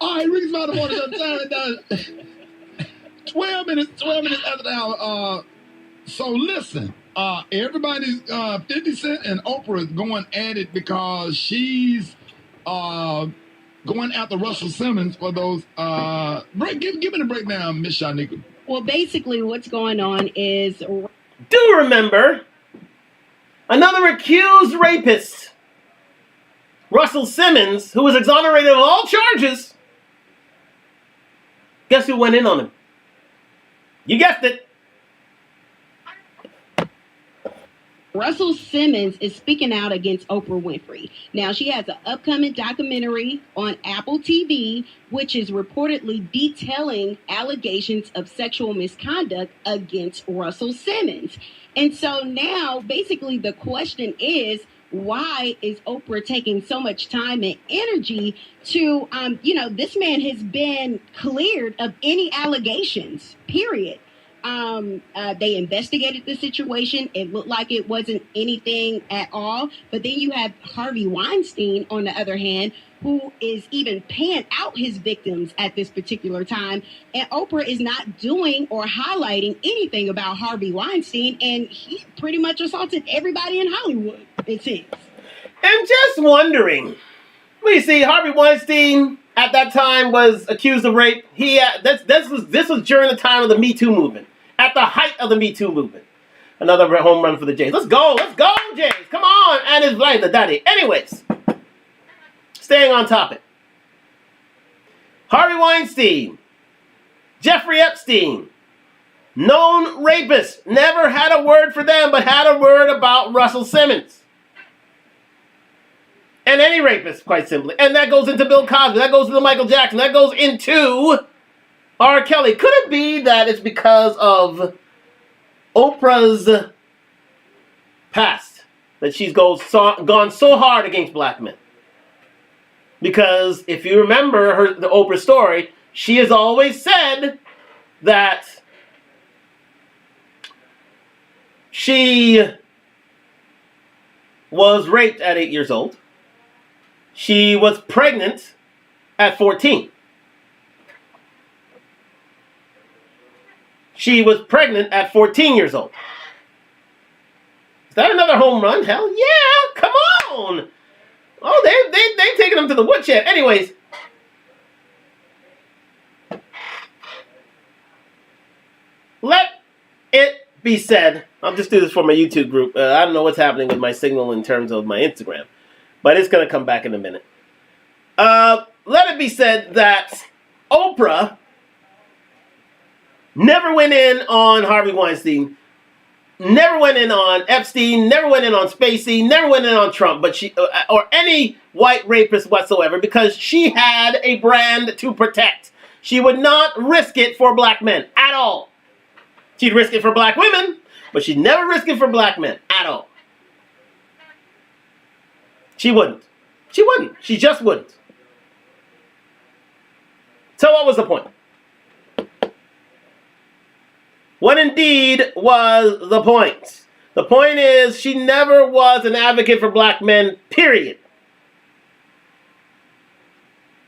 All right, Ricky Smiley Morning Show. Time down. 12 minutes after the hour. So listen, everybody's 50 Cent and Oprah is going at it because she's going after Russell Simmons for those. Give me the breakdown, Miss Shanika. Well, basically, what's going on is do remember another accused rapist, Russell Simmons, who was exonerated of all charges. Guess who went in on him? You guessed it. Russell Simmons is speaking out against Oprah Winfrey. Now, she has an upcoming documentary on Apple TV, which is reportedly detailing allegations of sexual misconduct against Russell Simmons. And so now, basically, the question is, why is Oprah taking so much time and energy to, this man has been cleared of any allegations, period. They investigated the situation. It looked like it wasn't anything at all. But then you have Harvey Weinstein, on the other hand, who is even paying out his victims at this particular time. And Oprah is not doing or highlighting anything about Harvey Weinstein. And he pretty much assaulted everybody in Hollywood, it seems. I'm just wondering. We see Harvey Weinstein at that time was accused of rape. This was during the time of the Me Too movement. At the height of the Me Too movement. Another home run for the Jays. Let's go, Jays. Come on. And it's like the daddy. Anyways, staying on topic. Harvey Weinstein, Jeffrey Epstein, known rapists, never had a word for them, but had a word about Russell Simmons. And any rapist, quite simply. And that goes into Bill Cosby. That goes into Michael Jackson. That goes into R. Kelly. Could it be that it's because of Oprah's past that she's gone so hard against black men? Because if you remember the Oprah story, she has always said that she was raped at 8 years old. She was pregnant at 14. She was pregnant at 14 years old. Is that another home run? Hell yeah! Come on! Oh, they've taken him to the woodshed. Anyways. Let it be said. I'll just do this for my YouTube group. I don't know what's happening with my signal in terms of my Instagram. But it's going to come back in a minute. Let it be said that Oprah never went in on Harvey Weinstein, never went in on Epstein, never went in on Spacey, never went in on Trump, but she or any white rapist whatsoever, because she had a brand to protect. She would not risk it for black men at all. She'd risk it for black women, but she'd never risk it for black men at all. She wouldn't. She wouldn't. She just wouldn't. So what was the point? What indeed was the point? The point is she never was an advocate for black men, period.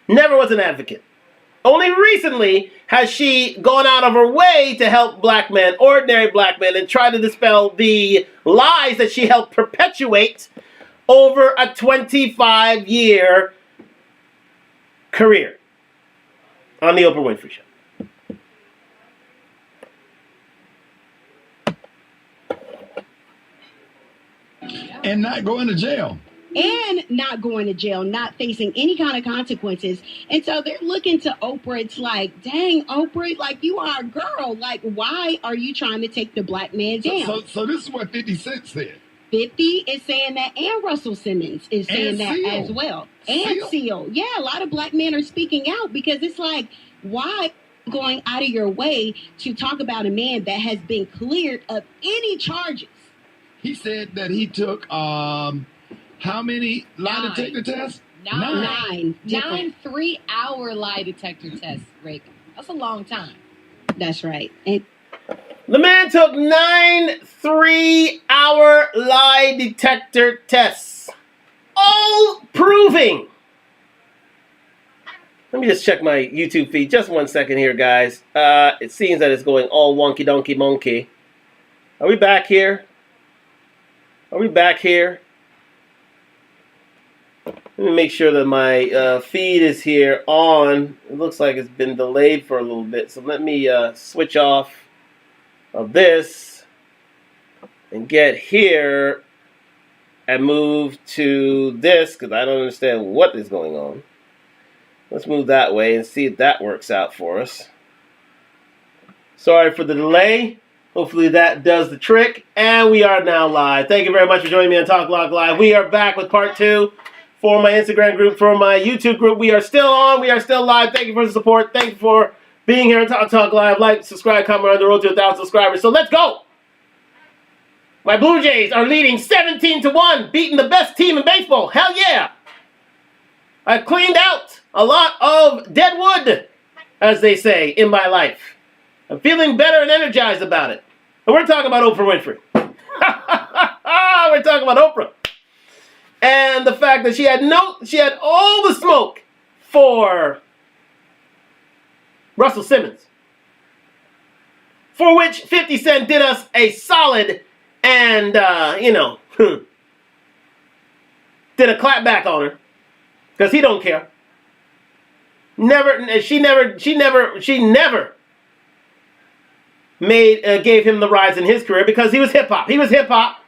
Never was an advocate. Only recently has she gone out of her way to help black men, ordinary black men, and try to dispel the lies that she helped perpetuate over a 25-year career on the Oprah Winfrey Show. And not going to jail. And not going to jail, not facing any kind of consequences. And so they're looking to Oprah. It's like, dang, Oprah, like, you are a girl. Like, why are you trying to take the black man down? So this is what 50 Cent said. 50 is saying that, and Russell Simmons is saying that as well. And Seal. Yeah, a lot of black men are speaking out because it's like, why going out of your way to talk about a man that has been cleared of any charges? He said that he took, how many lie detector tests? Nine 3-hour lie detector tests, Rick. That's a long time. That's right. The man took 9 3-hour lie detector tests. All proving. Let me just check my YouTube feed. Just 1 second here, guys. It seems that it's going all wonky donkey monkey. Are we back here? Are we back here? Let me make sure that my feed is here on. It looks like it's been delayed for a little bit. So let me switch off of this. and get here and move to this because I don't understand what is going on. Let's move that way and see if that works out for us. Sorry for the delay. Hopefully that does the trick. And we are now live. Thank you very much for joining me on Talk Lock Live. We are back with part 2 for my Instagram group, for my YouTube group. We are still on. We are still live. Thank you for the support. Thank you for being here on Talk Talk Live. Like, subscribe, comment on the road to 1,000 subscribers. So let's go. My Blue Jays are leading 17-1, beating the best team in baseball. Hell yeah. I cleaned out a lot of dead wood, as they say, in my life. I'm feeling better and energized about it. And we're talking about Oprah Winfrey. We're talking about Oprah. And the fact that she had all the smoke for Russell Simmons. For which 50 Cent did us a solid and, did a clap back on her. Because he don't care. She never gave him the rise in his career because he was hip hop. He was hip hop,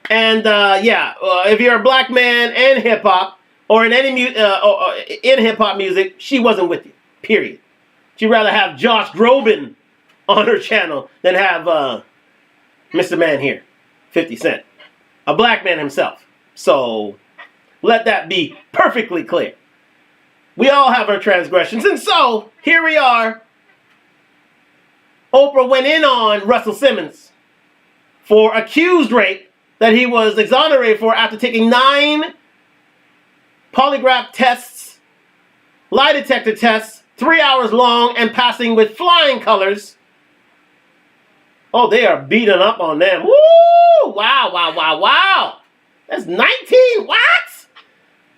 and if you're a black man and hip hop or in any in hip hop music, she wasn't with you. Period. She'd rather have Josh Groban on her channel than have Mr. Man here, 50 Cent, a black man himself. So let that be perfectly clear. We all have our transgressions, and so here we are. Oprah went in on Russell Simmons for accused rape that he was exonerated for after taking 9 polygraph tests, lie detector tests, 3 hours long, and passing with flying colors. Oh, they are beating up on them. Woo! Wow. That's 19. What?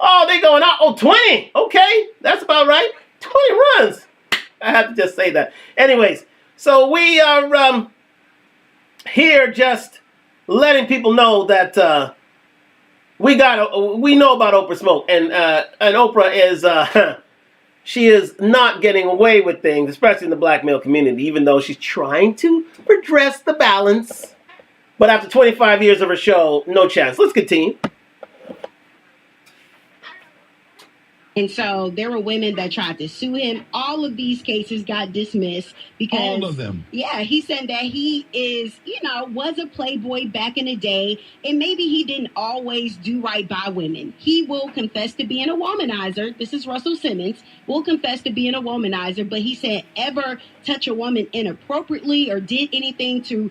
Oh, they going out. Oh, 20. Okay, that's about right. 20 runs. I have to just say that. Anyways. So we are here just letting people know that we know about Oprah Smoke, and Oprah is she is not getting away with things, especially in the black male community, even though she's trying to redress the balance. But after 25 years of her show, no chance. Let's continue. And so there were women that tried to sue him. All of these cases got dismissed because all of them. Yeah, he said that he is, was a playboy back in the day, and maybe he didn't always do right by women. He will confess to being a womanizer. This is Russell Simmons. Will confess to being a womanizer, but he said ever touch a woman inappropriately or did anything to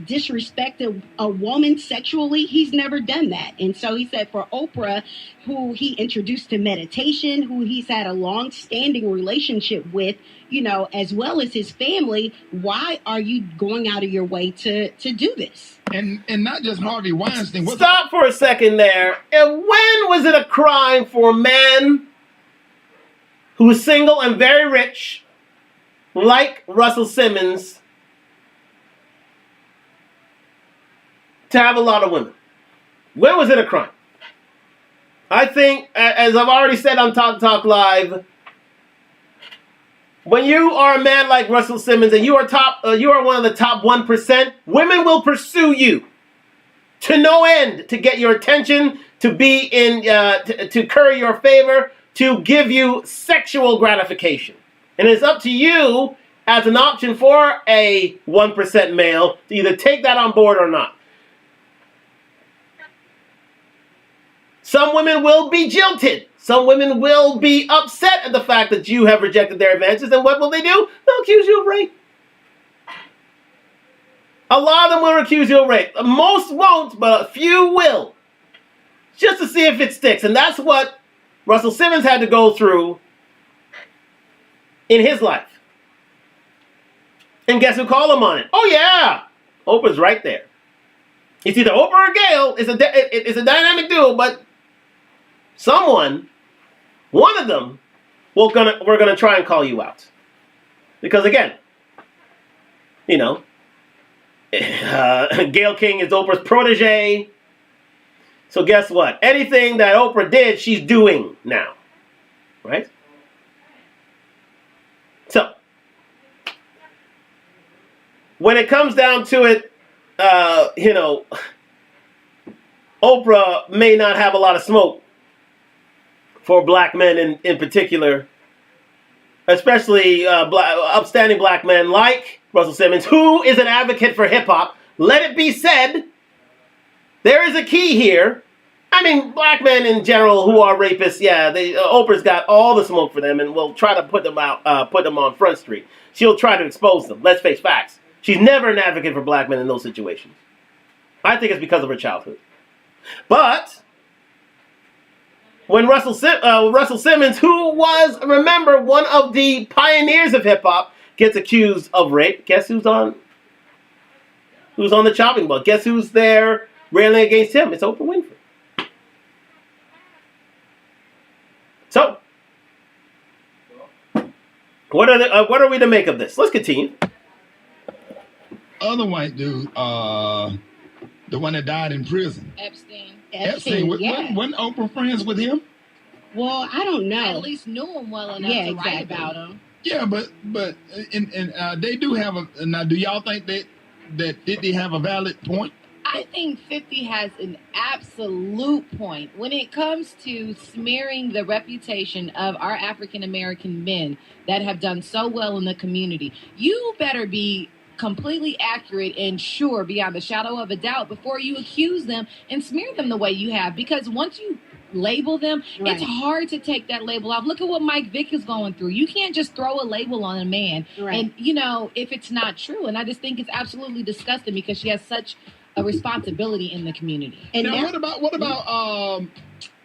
disrespect a woman sexually. He's never done that. And so he said for Oprah, who he introduced to meditation, who he's had a long-standing relationship with, as well as his family, why are you going out of your way to do this? And not just Harvey Weinstein. Stop for a second there. And when was it a crime for a man who is single and very rich, like Russell Simmons, to have a lot of women? When was it a crime? I think, as I've already said on Talk Talk Live, when you are a man like Russell Simmons and you are one of the top 1%, women will pursue you to no end to get your attention, to be in, to curry your favor, to give you sexual gratification. And it's up to you as an option for a 1% male to either take that on board or not. Some women will be jilted. Some women will be upset at the fact that you have rejected their advances. And what will they do? They'll accuse you of rape. A lot of them will accuse you of rape. Most won't, but a few will. Just to see if it sticks. And that's what Russell Simmons had to go through in his life. And guess who called him on it? Oh, yeah. Oprah's right there. It's either Oprah or Gail. It's a dynamic duo, but someone, one of them, we're gonna try and call you out. Because again, Gail King is Oprah's protege. So guess what? Anything that Oprah did, she's doing now. Right? So, when it comes down to it, Oprah may not have a lot of smoke for black men in particular, especially upstanding black men like Russell Simmons, who is an advocate for hip-hop. Let it be said, there is a key here. I mean, black men in general who are rapists, yeah, Oprah's got all the smoke for them and will try to put them on Front Street. She'll try to expose them. Let's face facts. She's never an advocate for black men in those situations. I think it's because of her childhood. But when Russell Simmons, who was, remember, one of the pioneers of hip-hop, gets accused of rape, guess who's on the chopping block? Guess who's there railing against him? It's Oprah Winfrey. So, what are we to make of this? Let's continue. Other white dude, the one that died in prison. Epstein, yeah. Wasn't Oprah friends with him? Well, I don't know. I at least knew him well enough to write about him. Yeah, but they do have a. Now, do y'all think that 50 have a valid point? I think 50 has an absolute point when it comes to smearing the reputation of our African American men that have done so well in the community. You better be completely accurate and sure beyond a shadow of a doubt before you accuse them and smear them the way you have, because once you label them, it's hard to take that label off. Look at what Mike Vick is going through. You can't just throw a label on a man and if it's not true. And I just think it's absolutely disgusting because she has such a responsibility in the community. And now, what about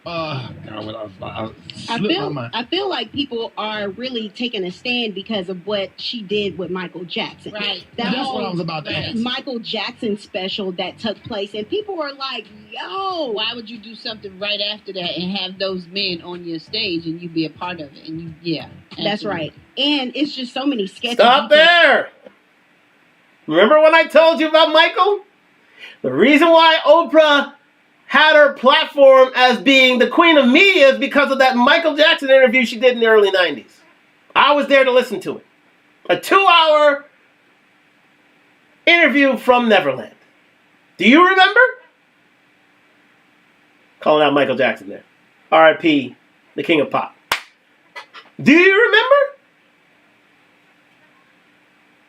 I feel like people are really taking a stand because of what she did with Michael Jackson. Right. That's what I was about to ask. Michael Jackson special that took place, and people were like, yo, why would you do something right after that and have those men on your stage and you be a part of it? And that's right. And it's just so many sketches. Stop there. Remember when I told you about Michael? The reason why Oprah had her platform as being the queen of media is because of that Michael Jackson interview she did in the early 90s. I was there to listen to it. A 2-hour interview from Neverland. Do you remember? Calling out Michael Jackson there. R.I.P. the king of pop. Do you remember?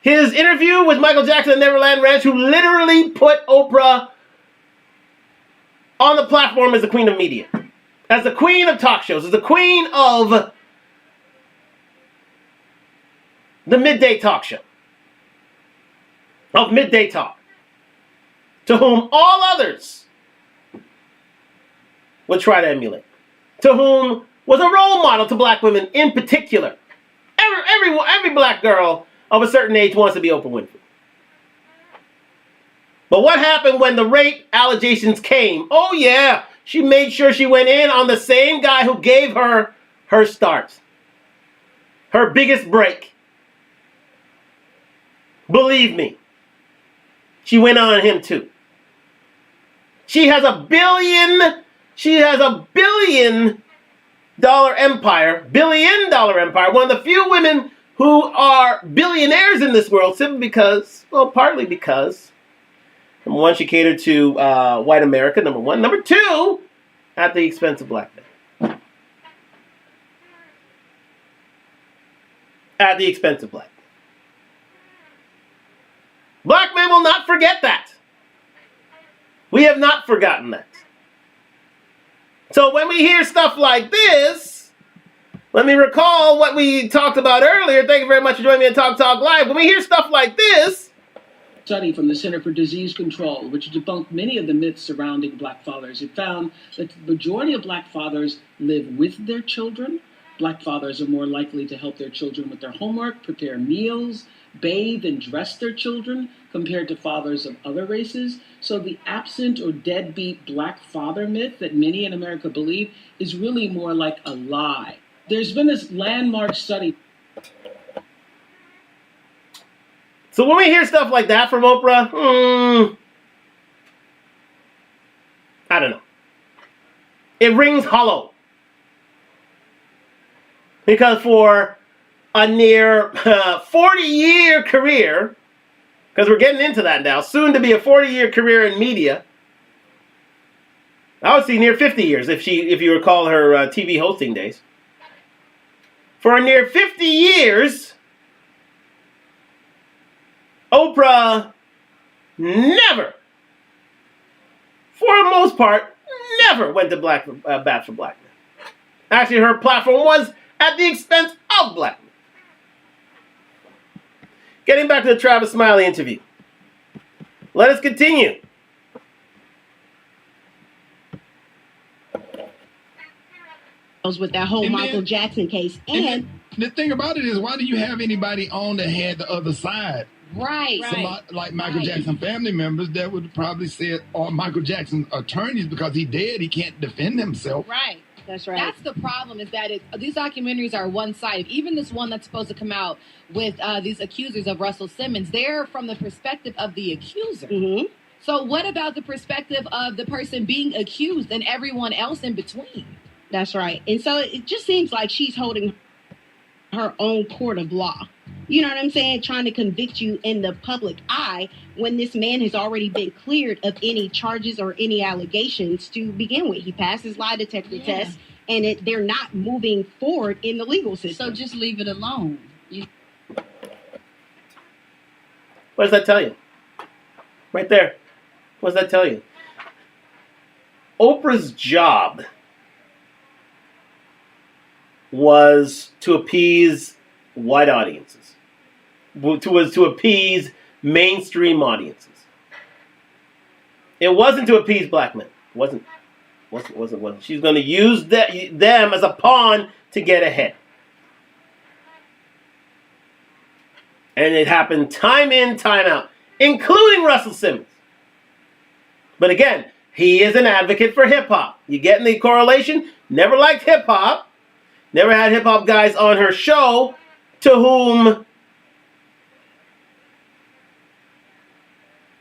His interview with Michael Jackson at Neverland Ranch, who literally put Oprah on the platform as the queen of media, as the queen of talk shows, as the queen of the midday talk show, of midday talk, to whom all others would try to emulate, to whom was a role model to black women in particular. Every black girl of a certain age wants to be Oprah Winfrey. But what happened when the rape allegations came? Oh yeah, she made sure she went in on the same guy who gave her her start, her biggest break. Believe me, she went on him too. She has a $billion empire, one of the few women who are billionaires in this world, simply because, well, partly because, number one, she catered to white America, number one. Number two, at the expense of black men. At the expense of black men. Black men will not forget that. We have not forgotten that. So when we hear stuff like this, let me recall what we talked about earlier. Thank you very much for joining me on Talk Live. When we hear stuff like this, study from the Center for Disease Control, which debunked many of the myths surrounding black fathers. It found that the majority of black fathers live with their children. Black fathers are more likely to help their children with their homework, prepare meals, bathe and dress their children compared to fathers of other races. So the absent or deadbeat black father myth that many in America believe is really more like a lie. There's been this landmark study. So when we hear stuff like that from Oprah, I don't know. It rings hollow. Because for a near 40-year career, because we're getting into that now, soon to be a 40-year career in media, I would say near 50 years if you recall her TV hosting days. For near 50 years, Oprah never, for the most part, never went to bat for black men. Actually, her platform was at the expense of black men. Getting back to the Travis Smiley interview. Let us continue. With that whole Michael Jackson case. And the thing about it is, why do you have anybody on that had the other side? Right. Somebody like Michael Jackson family members that would probably say it, or Michael Jackson attorneys, because he dead, he can't defend himself. Right. That's right. That's the problem, is that these documentaries are one-sided. Even this one that's supposed to come out with these accusers of Russell Simmons, they're from the perspective of the accuser. Mm-hmm. So what about the perspective of the person being accused and everyone else in between? That's right. And so it just seems like she's holding her own court of law. You know what I'm saying? Trying to convict you in the public eye when this man has already been cleared of any charges or any allegations to begin with. He passed his lie detector test, and they're not moving forward in the legal system. So just leave it alone. What does that tell you? Right there. What does that tell you? Oprah's job was to appease white audiences, was to appease mainstream audiences. It wasn't to appease black men. Wasn't. She's going to use them as a pawn to get ahead. And it happened time in, time out, including Russell Simmons. But again, he is an advocate for hip-hop. You getting the correlation? Never liked hip-hop. Never had hip-hop guys on her show to whom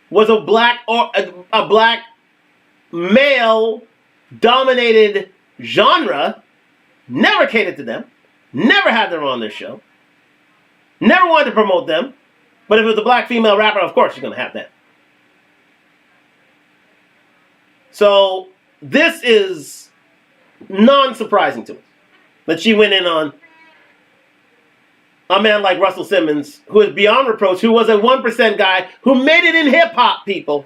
was a black male-dominated genre. Never catered to them. Never had them on their show. Never wanted to promote them. But if it was a black female rapper, of course you're going to have that. So this is non-surprising to us that she went in on a man like Russell Simmons, who is beyond reproach, who was a 1% guy who made it in hip-hop, people.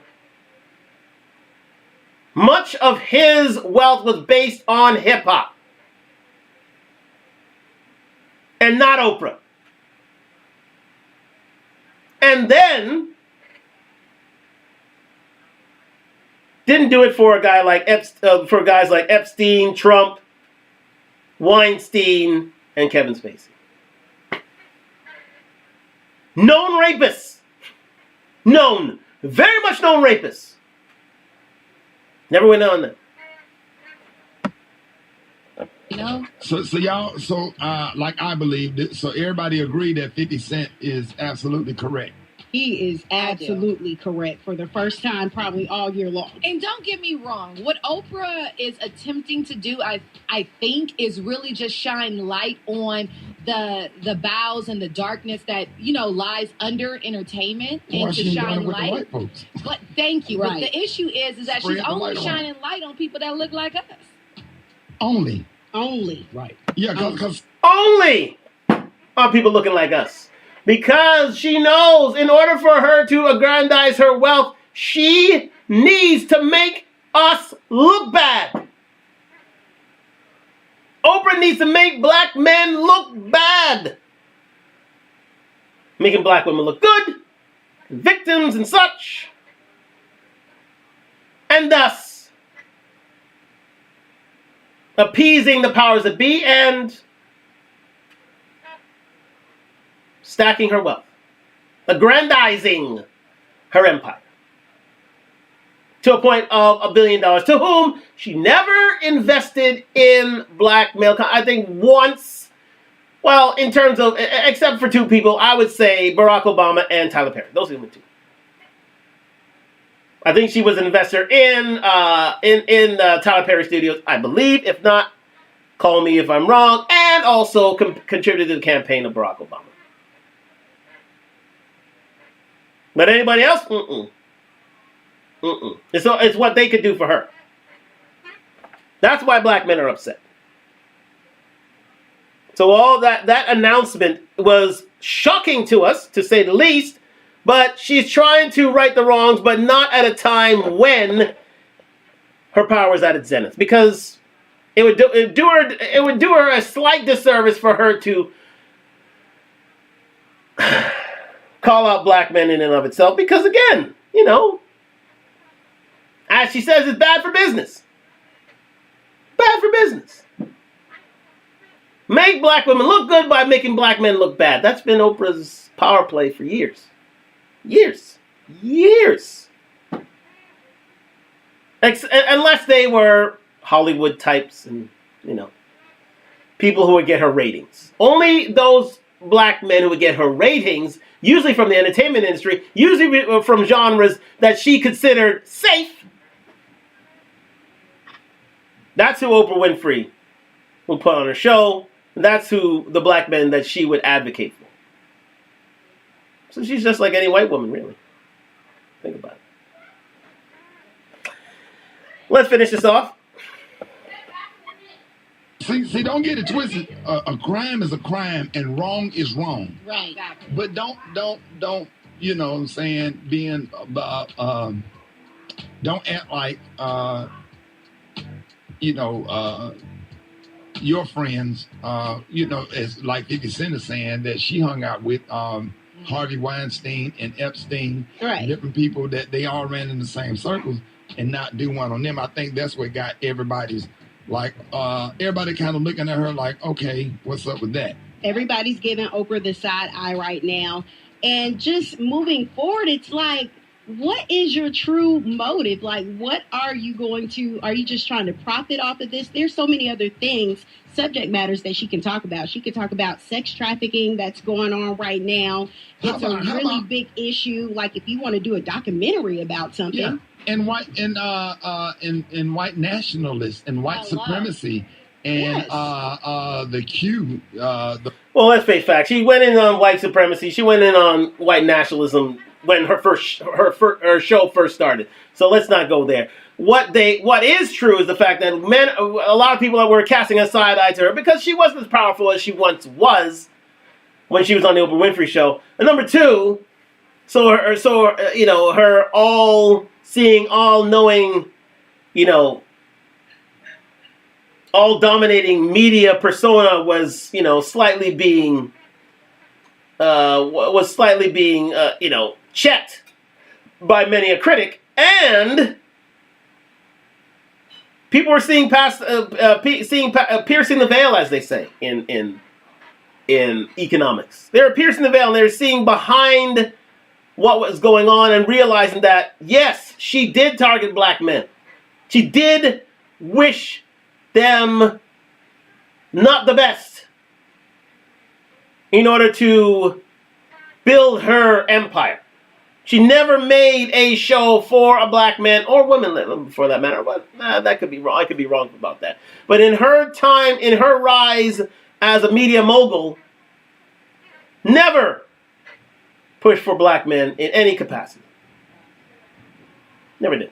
Much of his wealth was based on hip-hop. And not Oprah. And then didn't do it for a guy like for guys like Epstein, Trump, Weinstein, and Kevin Spacey. Known rapists. Very much known rapists. Never went on that. So like I believe it, so everybody agreed that 50 Cent is absolutely correct. He is absolutely correct for the first time probably all year long. And don't get me wrong, what Oprah is attempting to do, I think, is really just shine light on the bowels and the darkness that, lies under entertainment, and to shine light. But thank you. Right. But the issue is that she's only shining light on people that look like us. Only. Right. Yeah, because only on people looking like us. Because she knows in order for her to aggrandize her wealth, she needs to make us look bad. Oprah needs to make black men look bad. Making black women look good, victims and such. And thus, appeasing the powers that be and stacking her wealth, aggrandizing her empire to a point of $1 billion, to whom she never invested in black male. I think once, well, in terms of, except for two people, I would say Barack Obama and Tyler Perry. Those are the only two. I think she was an investor in Tyler Perry Studios, I believe. If not, call me if I'm wrong. And also contributed to the campaign of Barack Obama. But anybody else? It's what they could do for her. That's why black men are upset. So all that announcement was shocking to us, to say the least, but she's trying to right the wrongs, but not at a time when her power is at its zenith, because it would do her a slight disservice for her to call out black men in and of itself, because again, as she says, it's bad for business. Bad for business. Make black women look good by making black men look bad. That's been Oprah's power play for years. Years. Unless they were Hollywood types and, people who would get her ratings. Only those black men who would get her ratings, usually from the entertainment industry, usually from genres that she considered safe. That's who Oprah Winfrey would put on her show. That's who the black men that she would advocate for. So she's just like any white woman, really. Think about it. Let's finish this off. See, don't get it twisted. A crime is a crime, and wrong is wrong. Right. But don't. You know what I'm saying? Don't act like your friends, as like 50 Cent is saying, that she hung out with Harvey Weinstein and Epstein, Right. different people that they all ran in the same circles, and not do one on them. I think that's what got everybody's everybody kind of looking at her like, okay, what's up with that? Everybody's giving Oprah the side eye right now. And just moving forward, it's like, what is your true motive? Like, what are you just trying to profit off of this? There's so many other things, subject matters that she can talk about. She can talk about sex trafficking that's going on right now. It's a really big issue. Like, if you want to do a documentary about something. Yeah. And white nationalists and white supremacy and the Q. Well, let's face facts. She went in on white supremacy. She went in on white nationalism when her show first started. So let's not go there. What is true is the fact that a lot of people were casting a side eye to her because she wasn't as powerful as she once was when she was on the Oprah Winfrey Show. And number two, her all-seeing, all-knowing, all-dominating media persona was, slightly being checked by many a critic, and people were seeing past, piercing the veil, as they say in economics. They were piercing the veil, and they were seeing behind what was going on and realizing that, yes, she did target black men. She did wish them not the best in order to build her empire. She never made a show for a black man or women, for that matter. But that could be wrong. I could be wrong about that. But in her time, in her rise as a media mogul, never pushed for black men in any capacity. Never did.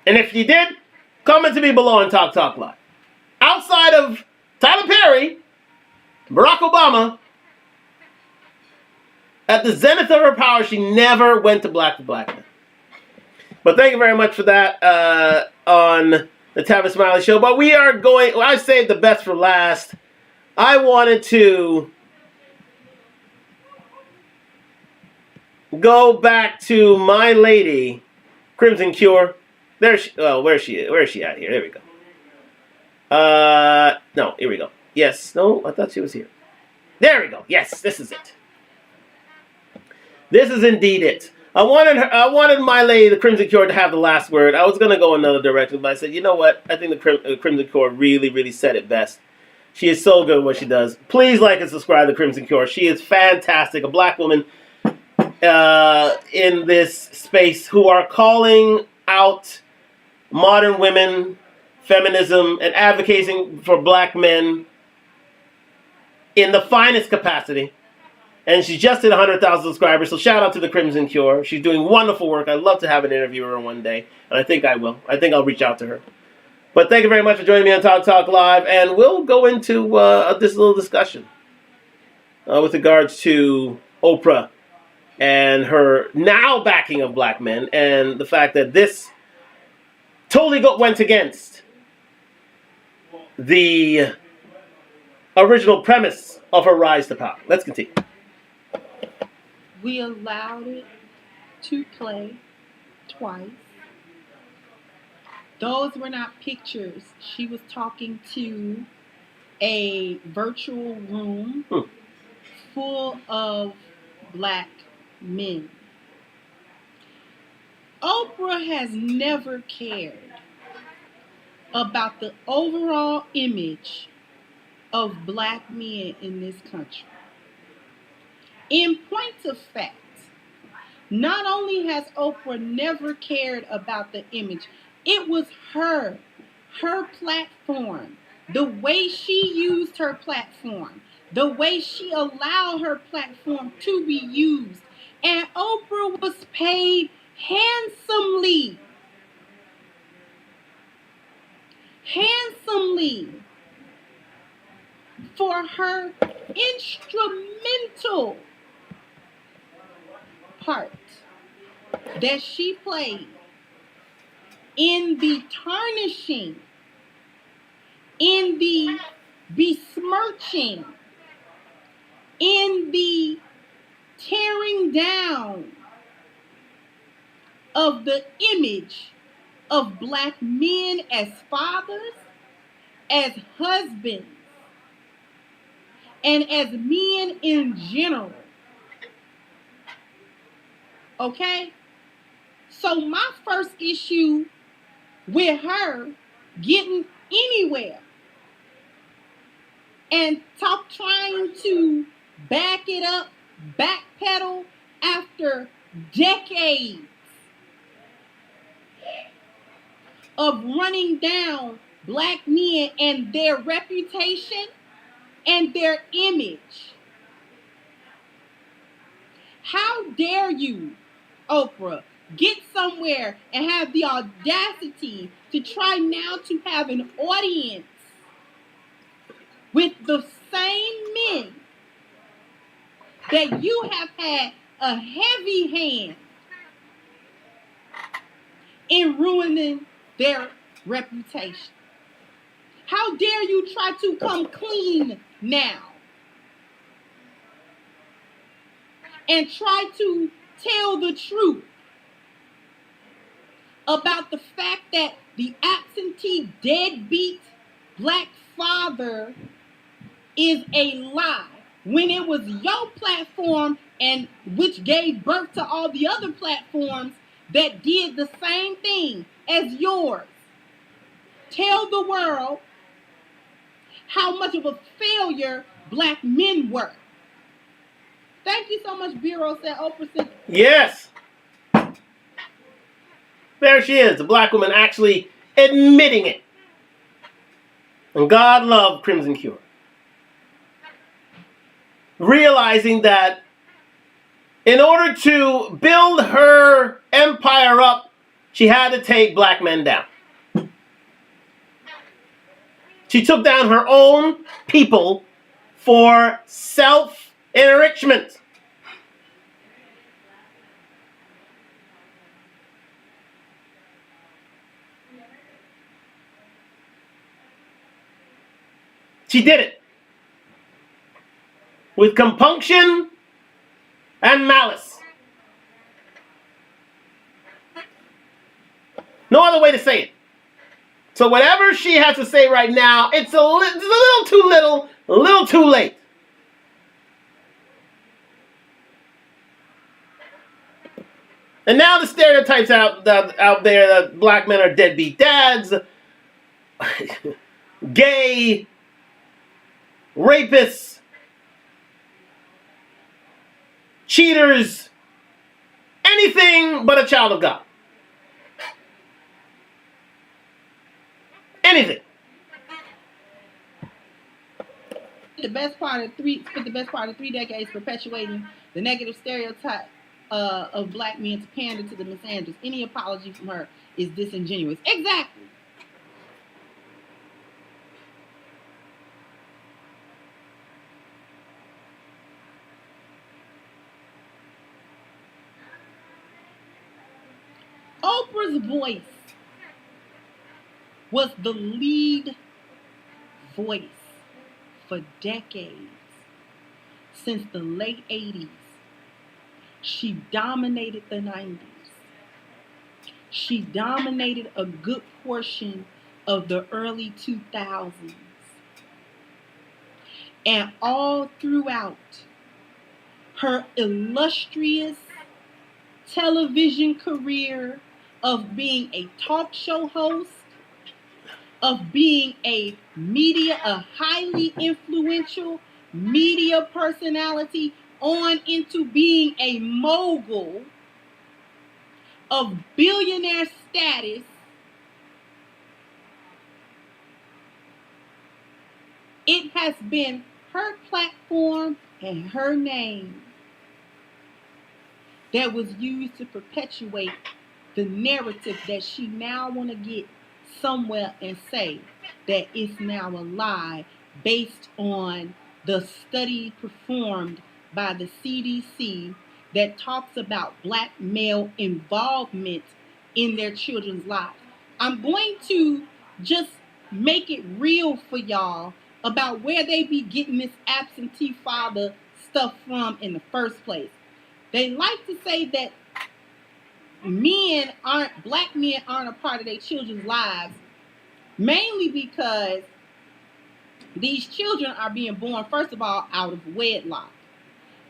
And if you did, comment to me below and Talk Live. Outside of Tyler Perry, Barack Obama, at the zenith of her power, she never went to black men. But thank you very much for that on the Tavis Smiley Show. But I saved the best for last. I wanted to go back to my lady, Crimson Cure. Where's she at here? There we go. No, here we go. Yes, no, I thought she was here. There we go. Yes, this is it. This is indeed it. I wanted my lady, the Crimson Cure, to have the last word. I was going to go another direction, but I said, you know what? I think the Crimson Cure really, really said it best. She is so good at what she does. Please like and subscribe to Crimson Cure. She is fantastic. A black woman in this space who are calling out modern women, feminism, and advocating for black men in the finest capacity. And she just hit 100,000 subscribers, so shout out to the Crimson Cure. She's doing wonderful work. I'd love to have an interview with her one day, and I think I will. I think I'll reach out to her. But thank you very much for joining me on Talk Talk Live, and we'll go into this little discussion with regards to Oprah and her now backing of black men, and the fact that this totally went against the original premise of her rise to power. Let's continue. We allowed it to play twice. Those were not pictures. She was talking to a virtual room full of black men. Oprah has never cared about the overall image of black men in this country. In point of fact, not only has Oprah never cared about the image, it was her platform, the way she used her platform, the way she allowed her platform to be used. And Oprah was paid handsomely for her instrumental part that she played in the tarnishing, in the besmirching, in the tearing down of the image of black men as fathers, as husbands, and as men in general. Okay? So my first issue with her getting anywhere and trying to back it up, backpedal after decades of running down black men and their reputation and their image. How dare you, Oprah, get somewhere and have the audacity to try now to have an audience with the same men that you have had a heavy hand in ruining their reputation? How dare you try to come clean now and try to tell the truth about the fact that the absentee deadbeat black father is a lie, when it was your platform and which gave birth to all the other platforms that did the same thing as yours. Tell the world how much of a failure black men were. Thank you so much, Bureau, said Oprah said. Yes. There she is, the black woman actually admitting it. And God loved Crimson Cure. Realizing that in order to build her empire up, she had to take black men down. She took down her own people for self-enrichment. She did it with compunction and malice. No other way to say it. So whatever she has to say right now, it's a little too little, a little too late. And now the stereotypes out there that black men are deadbeat dads, gay, rapists, cheaters, anything but a child of God. Anything. The best part of 3 decades perpetuating the negative stereotype of black men to pander to the misanders. Any apology from her is disingenuous. Exactly. Oprah's voice was the lead voice for decades. Since the late 80s, she dominated the 90s. She dominated a good portion of the early 2000s. And all throughout her illustrious television career of being a talk show host, of being a highly influential media personality, on into being a mogul of billionaire status, it has been her platform and her name that was used to perpetuate the narrative that she now want to get somewhere and say that it's now a lie based on the study performed by the CDC that talks about black male involvement in their children's lives. I'm going to just make it real for y'all about where they be getting this absentee father stuff from in the first place. They like to say that black men aren't a part of their children's lives, mainly because these children are being born, first of all, out of wedlock.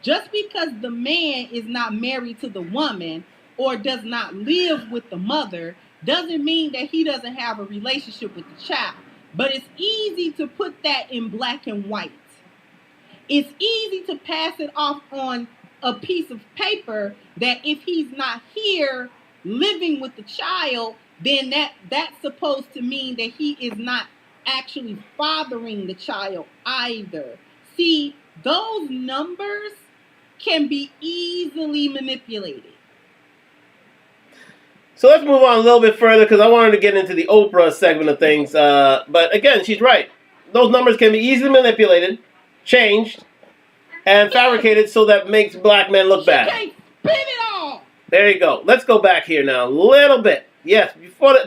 Just because the man is not married to the woman or does not live with the mother doesn't mean that he doesn't have a relationship with the child. But it's easy to put that in black and white. It's easy to pass it off on a piece of paper that if he's not here living with the child, then that's supposed to mean that he is not actually fathering the child either. See, those numbers can be easily manipulated. So let's move on a little bit further because I wanted to get into the Oprah segment of things. But again, she's right. Those numbers can be easily manipulated, changed, and fabricated so that makes black men look bad. She can't spin it all. There you go. Let's go back here now a little bit. Yes,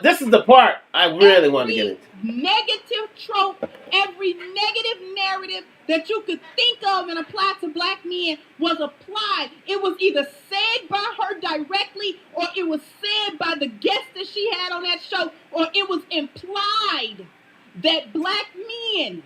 this is the part I really want to get into. Negative trope, every negative narrative that you could think of and apply to black men was applied. It was either said by her directly, or it was said by the guests that she had on that show, or it was implied that black men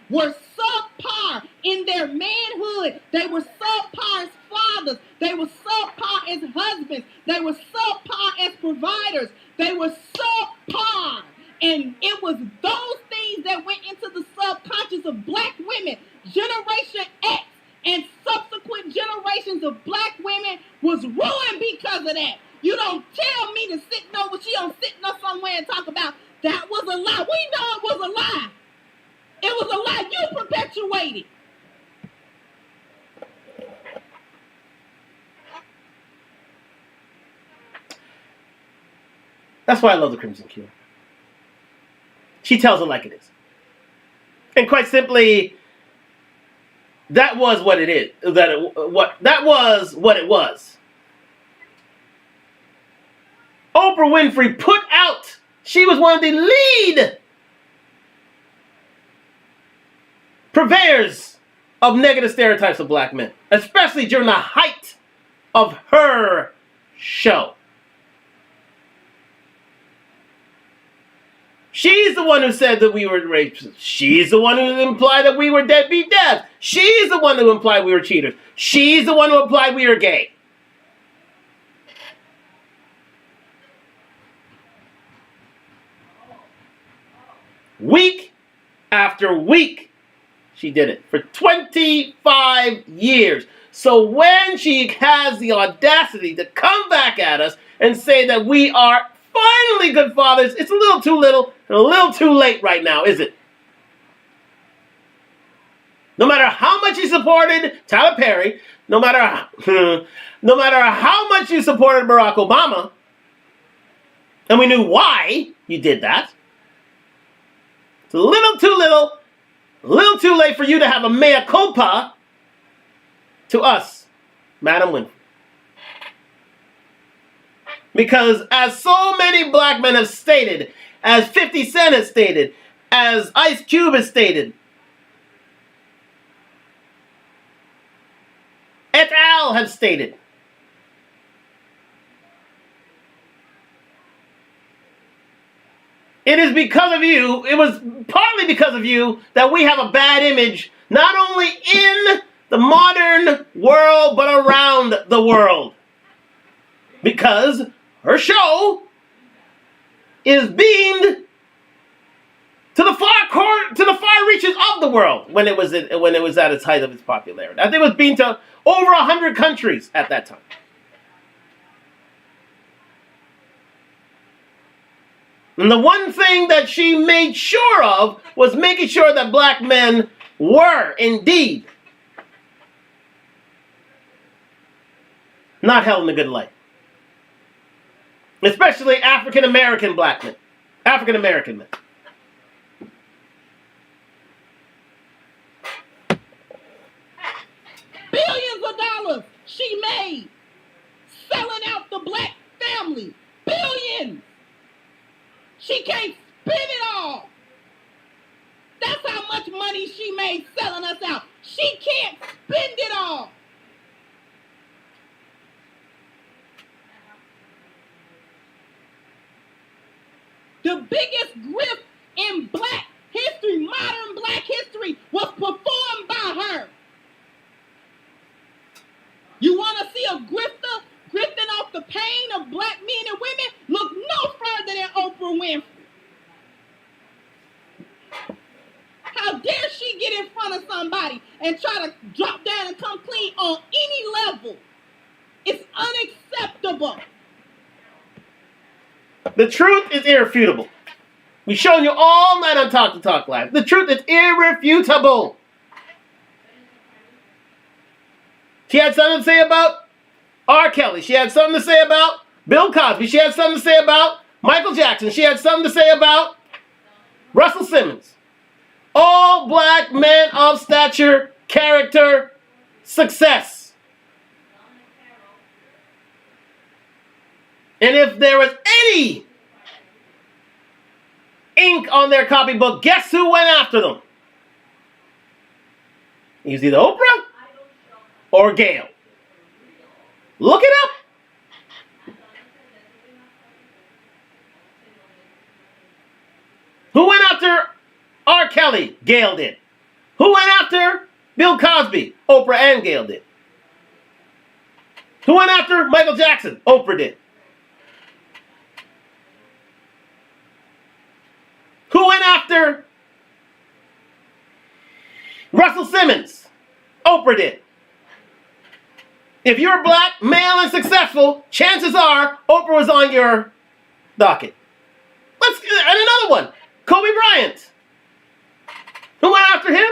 were subpar in their manhood. They were subpar as fathers. They were subpar as husbands. They were subpar as providers. They were subpar. And it was those things that went into the subconscious of black women. Generation X and subsequent generations of black women was ruined because of that. You don't tell me to sit over, she don't sit somewhere and talk about that was a lie. We know it was a lie. It was a lie you perpetuated. That's why I love the Crimson Cure. She tells it like it is. And quite simply, that was what it is. That was what it was. Oprah Winfrey put out, she was one of the lead purveyors of negative stereotypes of black men, especially during the height of her show. She's the one who said that we were rapists. She's the one who implied that we were deadbeat dads. She's the one who implied we were cheaters. She's the one who implied we were gay. Week after week, she did it for 25 years. So when she has the audacity to come back at us and say that we are finally good fathers, it's a little too little and a little too late right now, is it? No matter how much you supported Tyler Perry, no matter how much you supported Barack Obama, and we knew why you did that, it's a little too little, a little too late for you to have a mea culpa to us, Madam Winfrey. Because as so many black men have stated, as 50 Cent has stated, as Ice Cube has stated, et al. Have stated, it is because of you, it was partly because of you that we have a bad image, not only in the modern world, but around the world. Because her show is beamed to the far reaches of the world when it was at its height of its popularity. I think it was beamed to over 100 countries at that time. And the one thing that she made sure of was making sure that black men were indeed not held in a good light. Especially African American black men. African American men. Billions of dollars she made selling out the black family. Billions. She can't spend it all. That's how much money she made selling us out. She can't spend it all. The biggest grift in black history, modern black history, was performed by her. You want to see a grifter grifting off the pain of black men and women? Look no further than Oprah Winfrey. How dare she get in front of somebody and try to drop down and come clean on any level? It's unacceptable. The truth is irrefutable. We've shown you all night on Talk to Talk Live. The truth is irrefutable. She had something to say about R. Kelly. She had something to say about Bill Cosby. She had something to say about Michael Jackson. She had something to say about Russell Simmons. All black men of stature, character, success. And if there was any ink on their copybook, guess who went after them? It was either Oprah or Gail. Look it up. Who went after R. Kelly? Gail did. Who went after Bill Cosby? Oprah and Gail did. Who went after Michael Jackson? Oprah did. Who went after Russell Simmons? Oprah did. If you're black, male, and successful, chances are Oprah was on your docket. And another one, Kobe Bryant. Who went after him?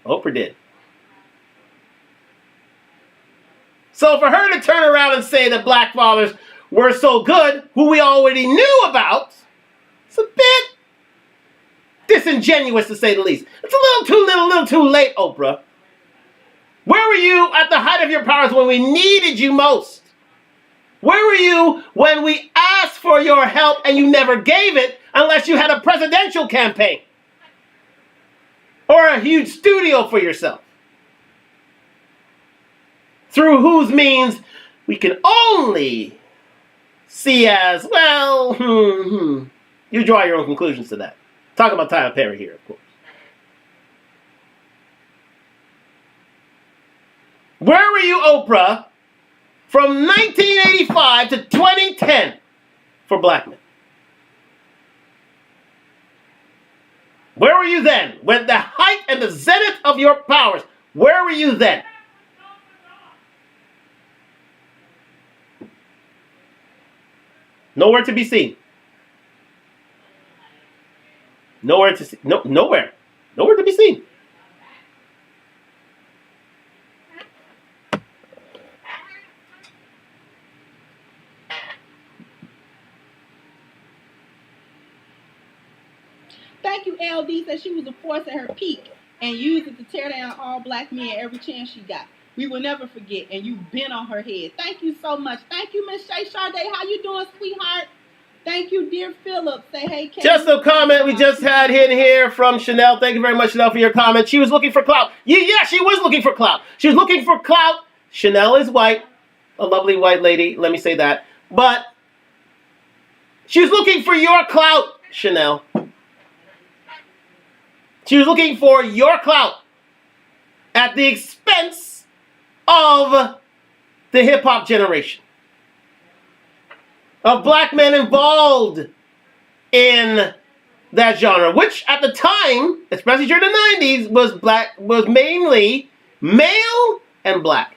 Oprah did. So for her to turn around and say that black fathers were so good, who we already knew about, it's a bit disingenuous to say the least. It's a little too late, Oprah. Where were you at the height of your powers when we needed you most? Where were you when we asked for your help and you never gave it unless you had a presidential campaign? Or a huge studio for yourself? Through whose means we can only see as, well, you draw your own conclusions to that. Talk about Tyler Perry here, of course. Where were you, Oprah, from 1985 to 2010 for black men? Where were you then? When the height and the zenith of your powers, where were you then? Nowhere to be seen. Nowhere to see. Nowhere. Nowhere to be seen. Thank you, LD said she was a force at her peak and used it to tear down all black men every chance she got. We will never forget. And you've been on her head. Thank you so much. Thank you, Miss Shay Sade. How you doing, sweetheart? Thank you, dear Philip. Say hey, Kate. Just a comment we just had in here from Chanel. Thank you very much, Chanel, for your comment. She was looking for clout. Yeah, she was looking for clout. She was looking for clout. Chanel is white. A lovely white lady. Let me say that. But she was looking for your clout, Chanel. She was looking for your clout at the expense of the hip-hop generation. Of black men involved in that genre, which at the time, especially during the 90s, was mainly male and black.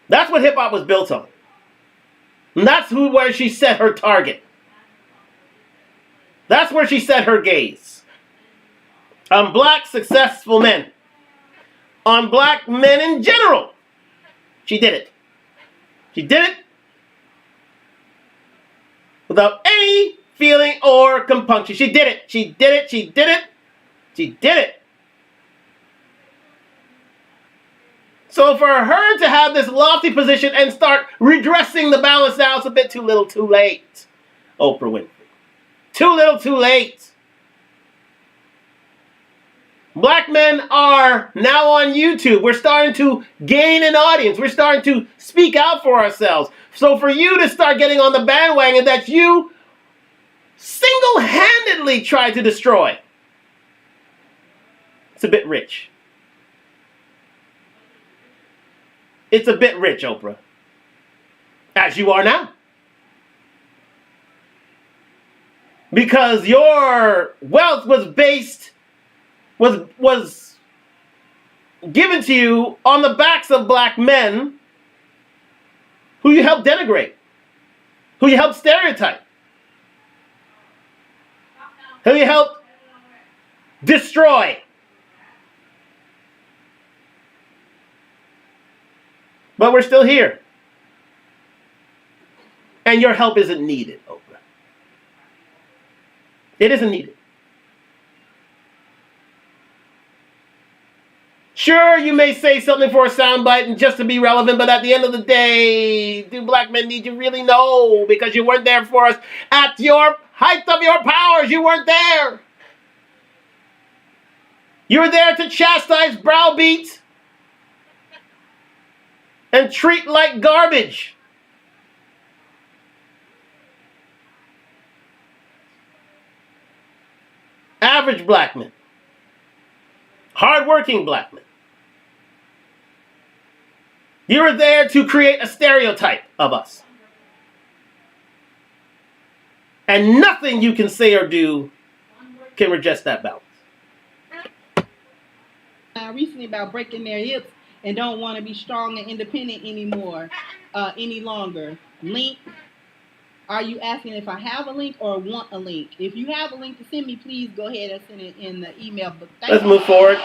That's what hip-hop was built on. And that's where she set her target. That's where she set her gaze. On black successful men. On black men in general. She did it. She did it without any feeling or compunction. She did it. She did it. She did it. She did it. So for her to have this lofty position and start redressing the balance now, it's a bit too little too late. Oprah Winfrey. Too little too late. Black men are now on YouTube. We're starting to gain an audience. We're starting to speak out for ourselves. So for you to start getting on the bandwagon that you single-handedly tried to destroy, it's a bit rich. It's a bit rich, Oprah. As you are now. Because your wealth was given to you on the backs of black men who you helped denigrate, who you helped stereotype, who you helped destroy. But we're still here. And your help isn't needed, Oprah. It isn't needed. Sure, you may say something for a soundbite and just to be relevant, but at the end of the day, do black men need you? Really? No, because you weren't there for us at your height of your powers. You weren't there. You were there to chastise, browbeat, and treat like garbage. Average black men. Hardworking black men. You were there to create a stereotype of us. And nothing you can say or do can redress that balance. Recently about breaking their hips and don't want to be strong and independent anymore, any longer. Link. Are you asking if I have a link or want a link? If you have a link to send me, please go ahead and send it in the email. But let's move forward.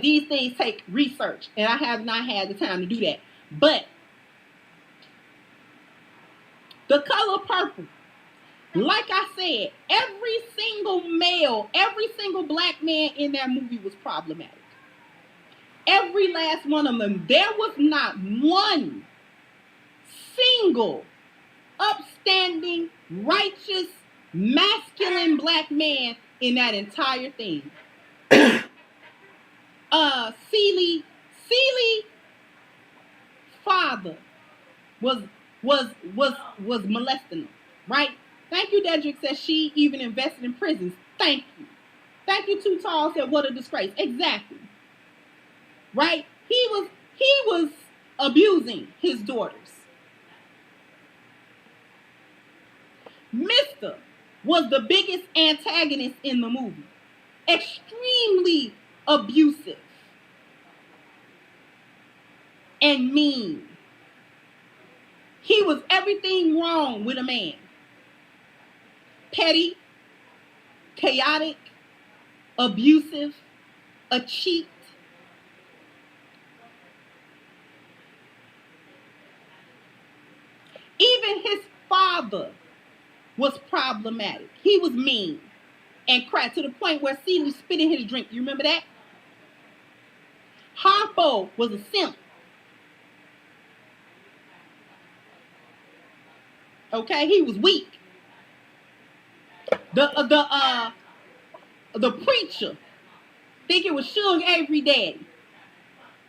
These things take research, and I have not had the time to do that. But the color purple, like I said, every single male, every single black man in that movie was problematic. Every last one of them. There was not one single upstanding, righteous, masculine black man in that entire thing. Celie father was molesting them, right? Thank you, Dedrick says she even invested in prisons. Thank you. Thank you, Too Tall said what a disgrace. Exactly. Right? He was abusing his daughters. Mr. was the biggest antagonist in the movie. Extremely abusive and mean. He was everything wrong with a man. Petty, chaotic, abusive, a cheat. Even his father was problematic. He was mean and cracked to the point where Celie spit in his drink. You remember that? Harpo was a simp. Okay, he was weak. The preacher, think it was Suge Avery daddy.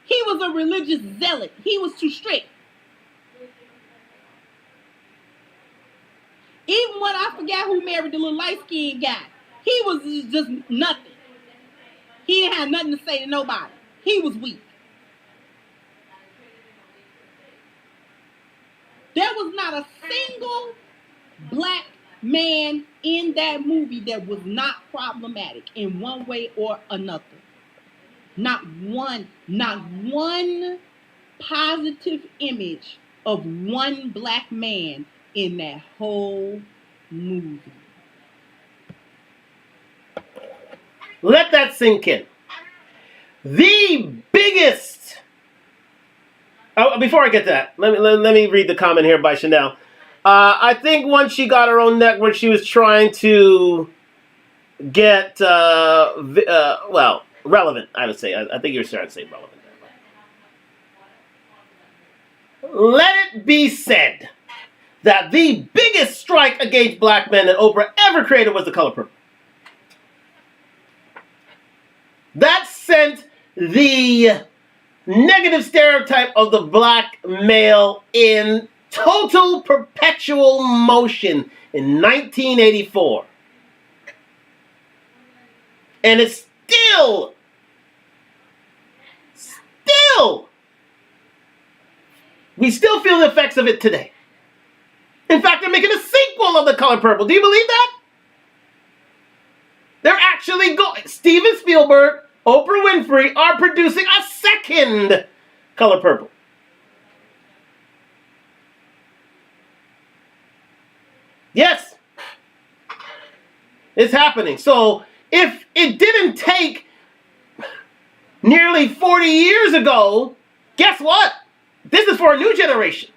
He was a religious zealot. He was too strict. Even when I forgot who married the little light-skinned guy, he was just nothing. He didn't have nothing to say to nobody. He was weak. There was not a single black man in that movie that was not problematic in one way or another. Not one positive image of one black man in that whole movie. Let that sink in. The biggest... Oh, before I get to that, let me read the comment here by Chanel. I think once she got her own network, she was trying to get, relevant, I would say. I think you were starting to say relevant. Let it be said that the biggest strike against black men that Oprah ever created was The Color Purple. That sent the negative stereotype of the black male in total perpetual motion in 1984. And it's still, we still feel the effects of it today. In fact, they're making a sequel of The Color Purple. Do you believe that? They're actually going, Steven Spielberg, Oprah Winfrey are producing a second Color Purple. Yes. It's happening. So if it didn't take nearly 40 years ago, guess what? This is for a new generation.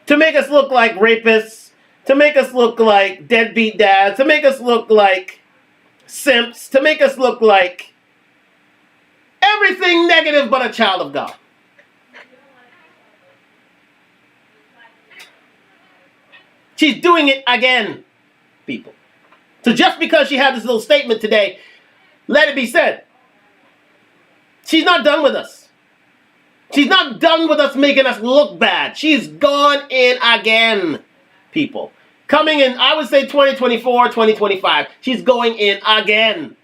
To make us look like rapists, to make us look like deadbeat dads, to make us look like simps, to make us look like everything negative but a child of God. She's doing it again, people. So just because she had this little statement today, let it be said, she's not done with us. She's not done with us making us look bad. She's gone in again, people. Coming in, I would say 2024, 2025. She's going in again.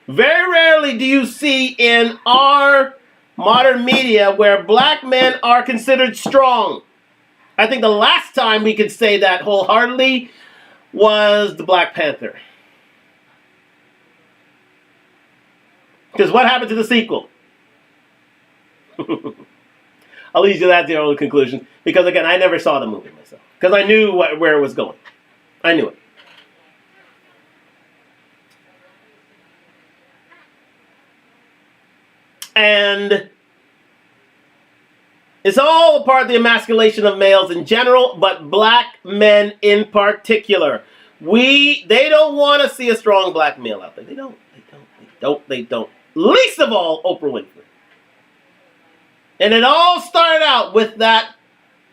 Very rarely do you see in our modern media where black men are considered strong. I think the last time we could say that wholeheartedly was the Black Panther. Because what happened to the sequel? I'll leave you that to your own conclusion. Because again, I never saw the movie myself. Because I knew where it was going. I knew it. And it's all a part of the emasculation of males in general, but black men in particular. They don't want to see a strong black male out there. They don't. Least of all, Oprah Winfrey. And it all started out with that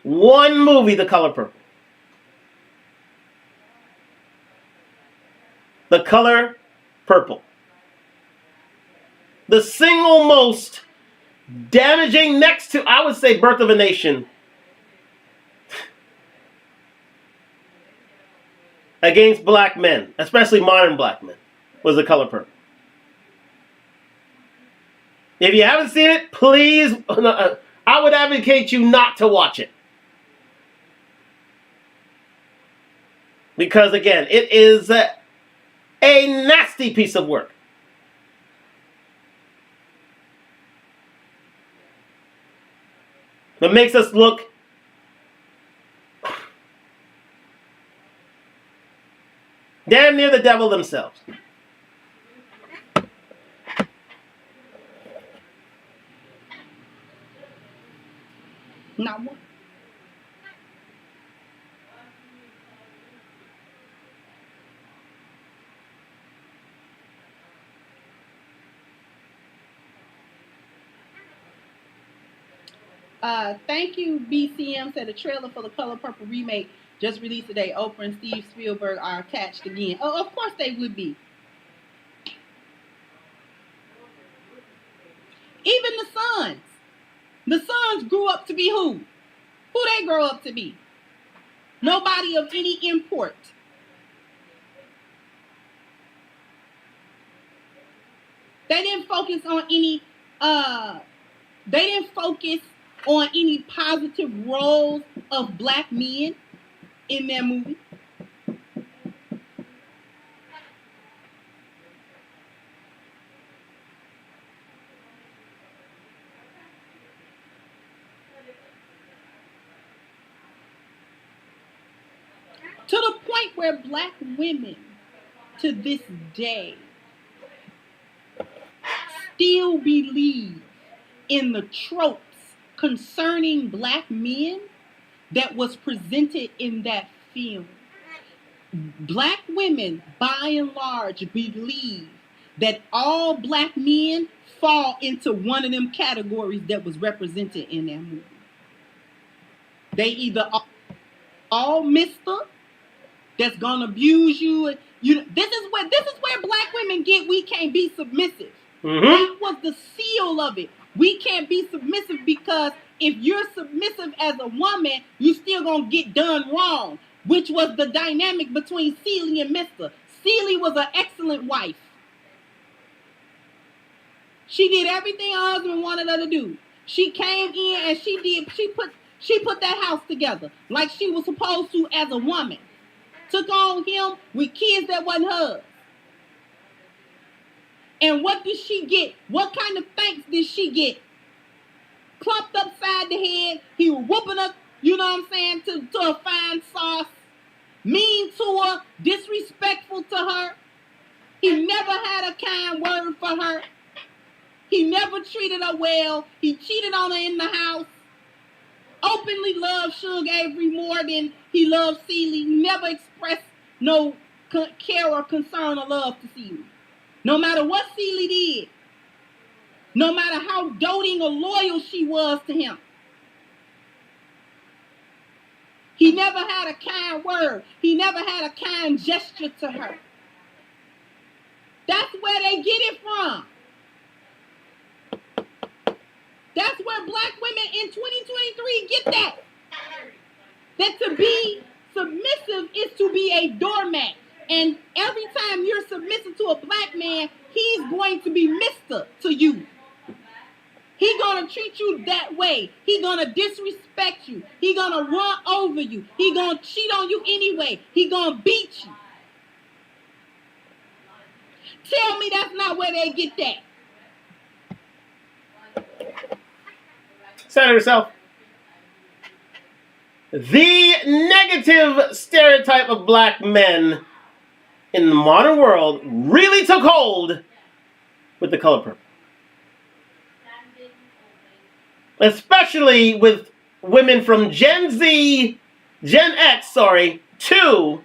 one movie, The Color Purple. The Color Purple. The single most damaging, next to, I would say, Birth of a Nation, against black men, especially modern black men, was The Color Purple. If you haven't seen it, please, I would advocate you not to watch it. Because again, it is a nasty piece of work. It makes us look Damn near the devil themselves. Not one. Thank you, BCM. Said the trailer for the Color Purple remake just released today. Oprah and Steve Spielberg are attached again. Oh, of course they would be. Even the sons. The sons grew up to be who? Who they grow up to be? Nobody of any import. They didn't focus on any positive roles of black men in their movie. To the point where black women to this day still believe in the tropes concerning black men that was presented in that film. Black women, by and large, believe that all black men fall into one of them categories that was represented in that movie. They either all mister that's gonna abuse you. This is where black women get we can't be submissive. That was the seal of it. We can't be submissive because if you're submissive as a woman, you still gonna get done wrong, which was the dynamic between Celie and Mister. Celie was an excellent wife. She did everything her husband wanted her to do. She came in and she put that house together like she was supposed to as a woman. Took on him with kids that wasn't hers. And what did she get? What kind of thanks did she get? Clumped upside the head. He was whooping her, you know what I'm saying, to a fine sauce. Mean to her, disrespectful to her. He never had a kind word for her. He never treated her well. He cheated on her in the house. Openly loved Suge Avery more than he loved Celie. Never expressed no care or concern or love to Celie. No matter what Celie did. No matter how doting or loyal she was to him. He never had a kind word. He never had a kind gesture to her. That's where they get it from. That's where black women in 2023 get that. That to be submissive is to be a doormat. And every time you're submissive to a black man, he's going to be Mr. to you. He's going to treat you that way. He's going to disrespect you. He's going to run over you. He's going to cheat on you anyway. He's going to beat you. Tell me that's not where they get that. Say it yourself. The negative stereotype of black men in the modern world really took hold with The Color Purple. Especially with women from Gen X, to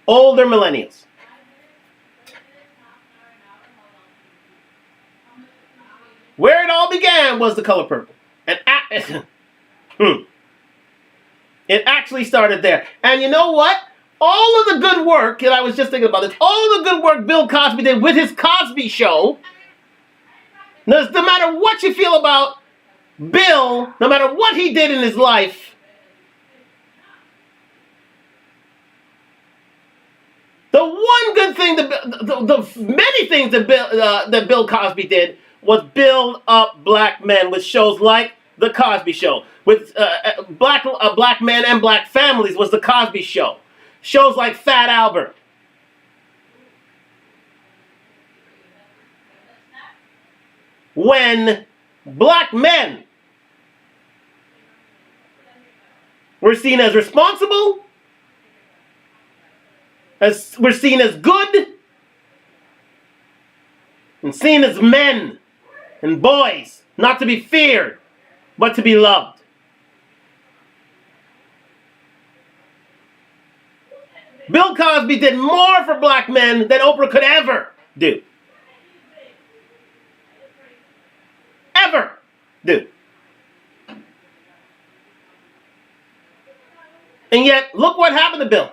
older millennials. Where it all began was The Color Purple. And it actually started there. And you know what? All of the good work, and I was just thinking about this, all of the good work Bill Cosby did with his Cosby Show, no matter what you feel about Bill, no matter what he did in his life, the one good thing, the many things that Bill Cosby did was build up black men with shows like The Cosby Show. With black men and black families was The Cosby Show. Shows like Fat Albert. When black men were seen as responsible, as we're seen as good and seen as men and boys, not to be feared, but to be loved. Bill Cosby did more for black men than Oprah could ever do. Ever do. And yet, look what happened to Bill.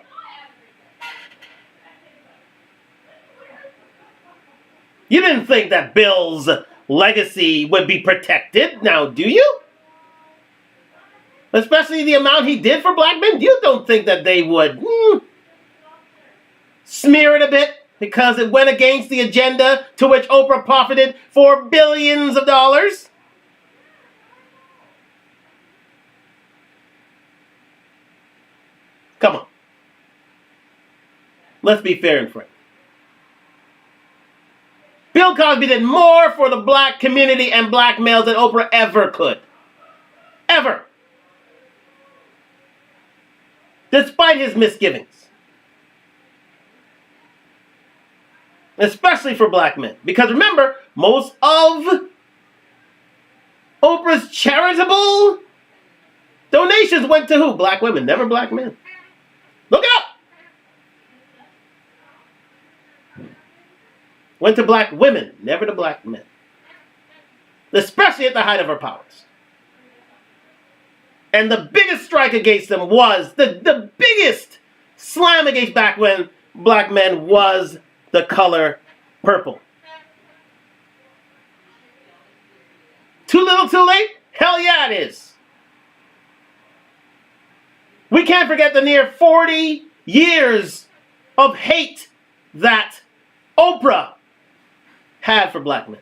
You didn't think that Bill's legacy would be protected, now do you? Especially the amount he did for black men. You don't think that they would smear it a bit because it went against the agenda to which Oprah profited for billions of dollars? Come on. Let's be fair and frank. Bill Cosby did more for the black community and black males than Oprah ever could. Ever. Despite his misgivings. Especially for black men. Because remember, most of Oprah's charitable donations went to who? Black women, never black men. Look it up. Went to black women, never to black men. Especially at the height of her powers. And the biggest strike against them was, the biggest slam against black men was the color purple. Too little, too late? Hell yeah, it is. We can't forget the near 40 years of hate that Oprah had for black men.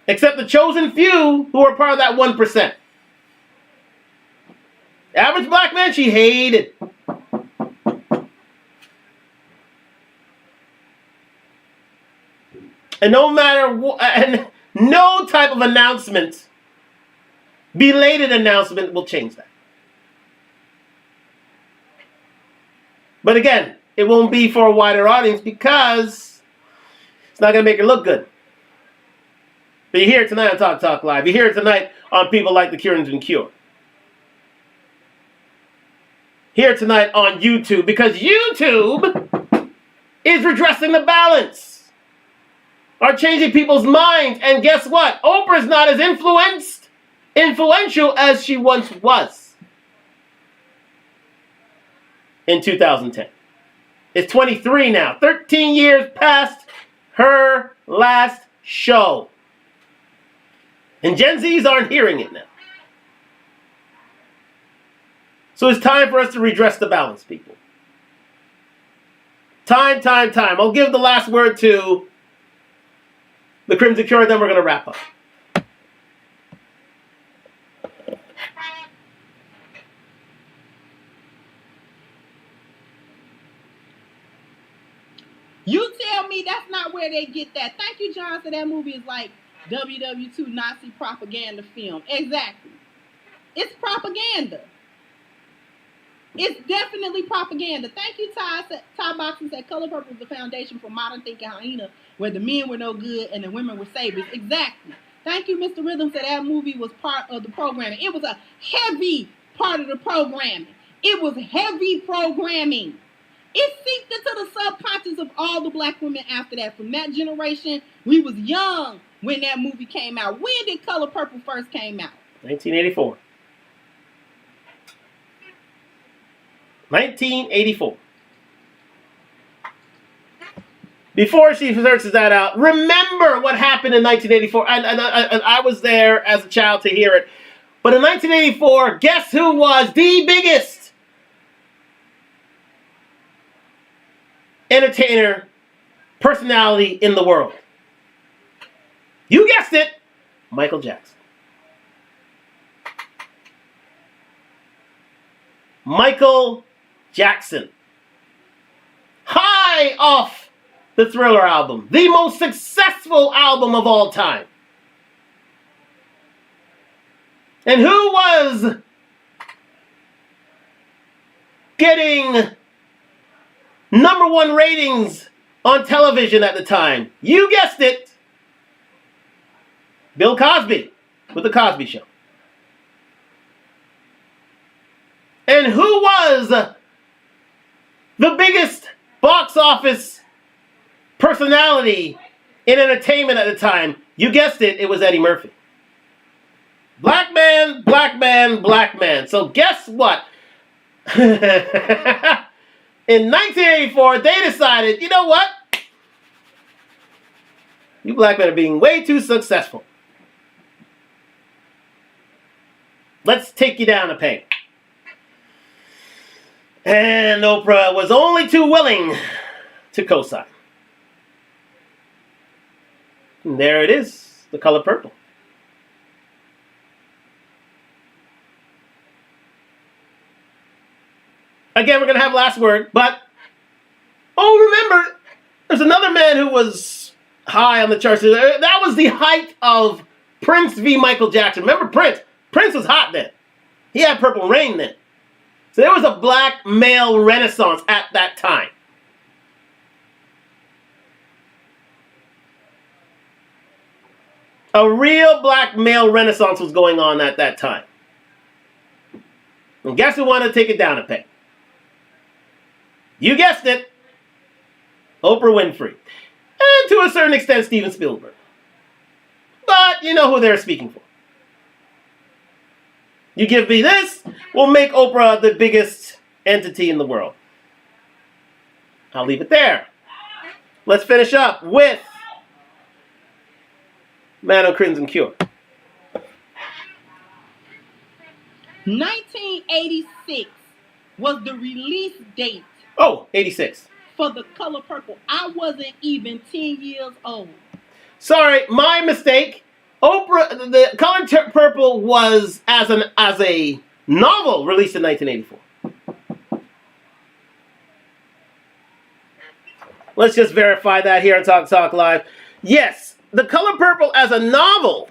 Except the chosen few who were part of that 1%. Average black man, she hated. And no matter what, and no type of announcement, belated announcement will change that. But again, it won't be for a wider audience because it's not going to make her look good. But you hear it tonight on Talk Talk Live. You hear it tonight on people like the Cureans and Cure. Hear it tonight on YouTube because YouTube is redressing the balance. Are changing people's minds. And guess what? Oprah's not as influential as she once was in 2010. It's 23 now. 13 years past her last show. And Gen Zs aren't hearing it now. So it's time for us to redress the balance, people. Time. I'll give the last word to the Crimson Cure, then we're going to wrap up. You tell me that's not where they get that. Thank you, John, so that movie is like WW2 Nazi propaganda film. Exactly. It's propaganda. It's definitely propaganda. Thank you, Ty Boxing said Color Purple is the foundation for modern thinking hyena, where the men were no good and the women were saviors. Exactly. Thank you, Mr. Rhythm said that movie was part of the programming. It was a heavy part of the programming. It was heavy programming. It seeped into the subconscious of all the black women after that. From that generation, we was young when that movie came out. When did Color Purple first came out? 1984. 1984. Before she searches that out, remember what happened in 1984. And I was there as a child to hear it. But in 1984, guess who was the biggest entertainer personality in the world? You guessed it, Michael Jackson. Michael Jackson. High off the Thriller album. The most successful album of all time. And who was getting #1 ratings on television at the time. You guessed it. Bill Cosby with The Cosby Show. And who was the biggest box office personality in entertainment at the time? You guessed it, it was Eddie Murphy. Black man, black man, black man. So guess what? In 1984, they decided, you know what? You black men are being way too successful. Let's take you down a peg. And Oprah was only too willing to co-sign. And there it is, The Color Purple. Again, we're going to have last word, but remember, there's another man who was high on the charts. That was the height of Prince v. Michael Jackson. Remember Prince? Prince was hot then. He had Purple Rain then. So there was a black male renaissance at that time. A real black male renaissance was going on at that time. And guess who wanted to take it down a peg? You guessed it. Oprah Winfrey. And to a certain extent, Steven Spielberg. But you know who they're speaking for. You give me this, we'll make Oprah the biggest entity in the world. I'll leave it there. Let's finish up with Man of Crimson Cure. 1986 was the release date. Oh, 86. For The Color Purple. I wasn't even 10 years old. Sorry, my mistake. Oprah, The Color Purple was as a novel released in 1984. Let's just verify that here on Talk Talk Live. Yes, The Color Purple as a novel.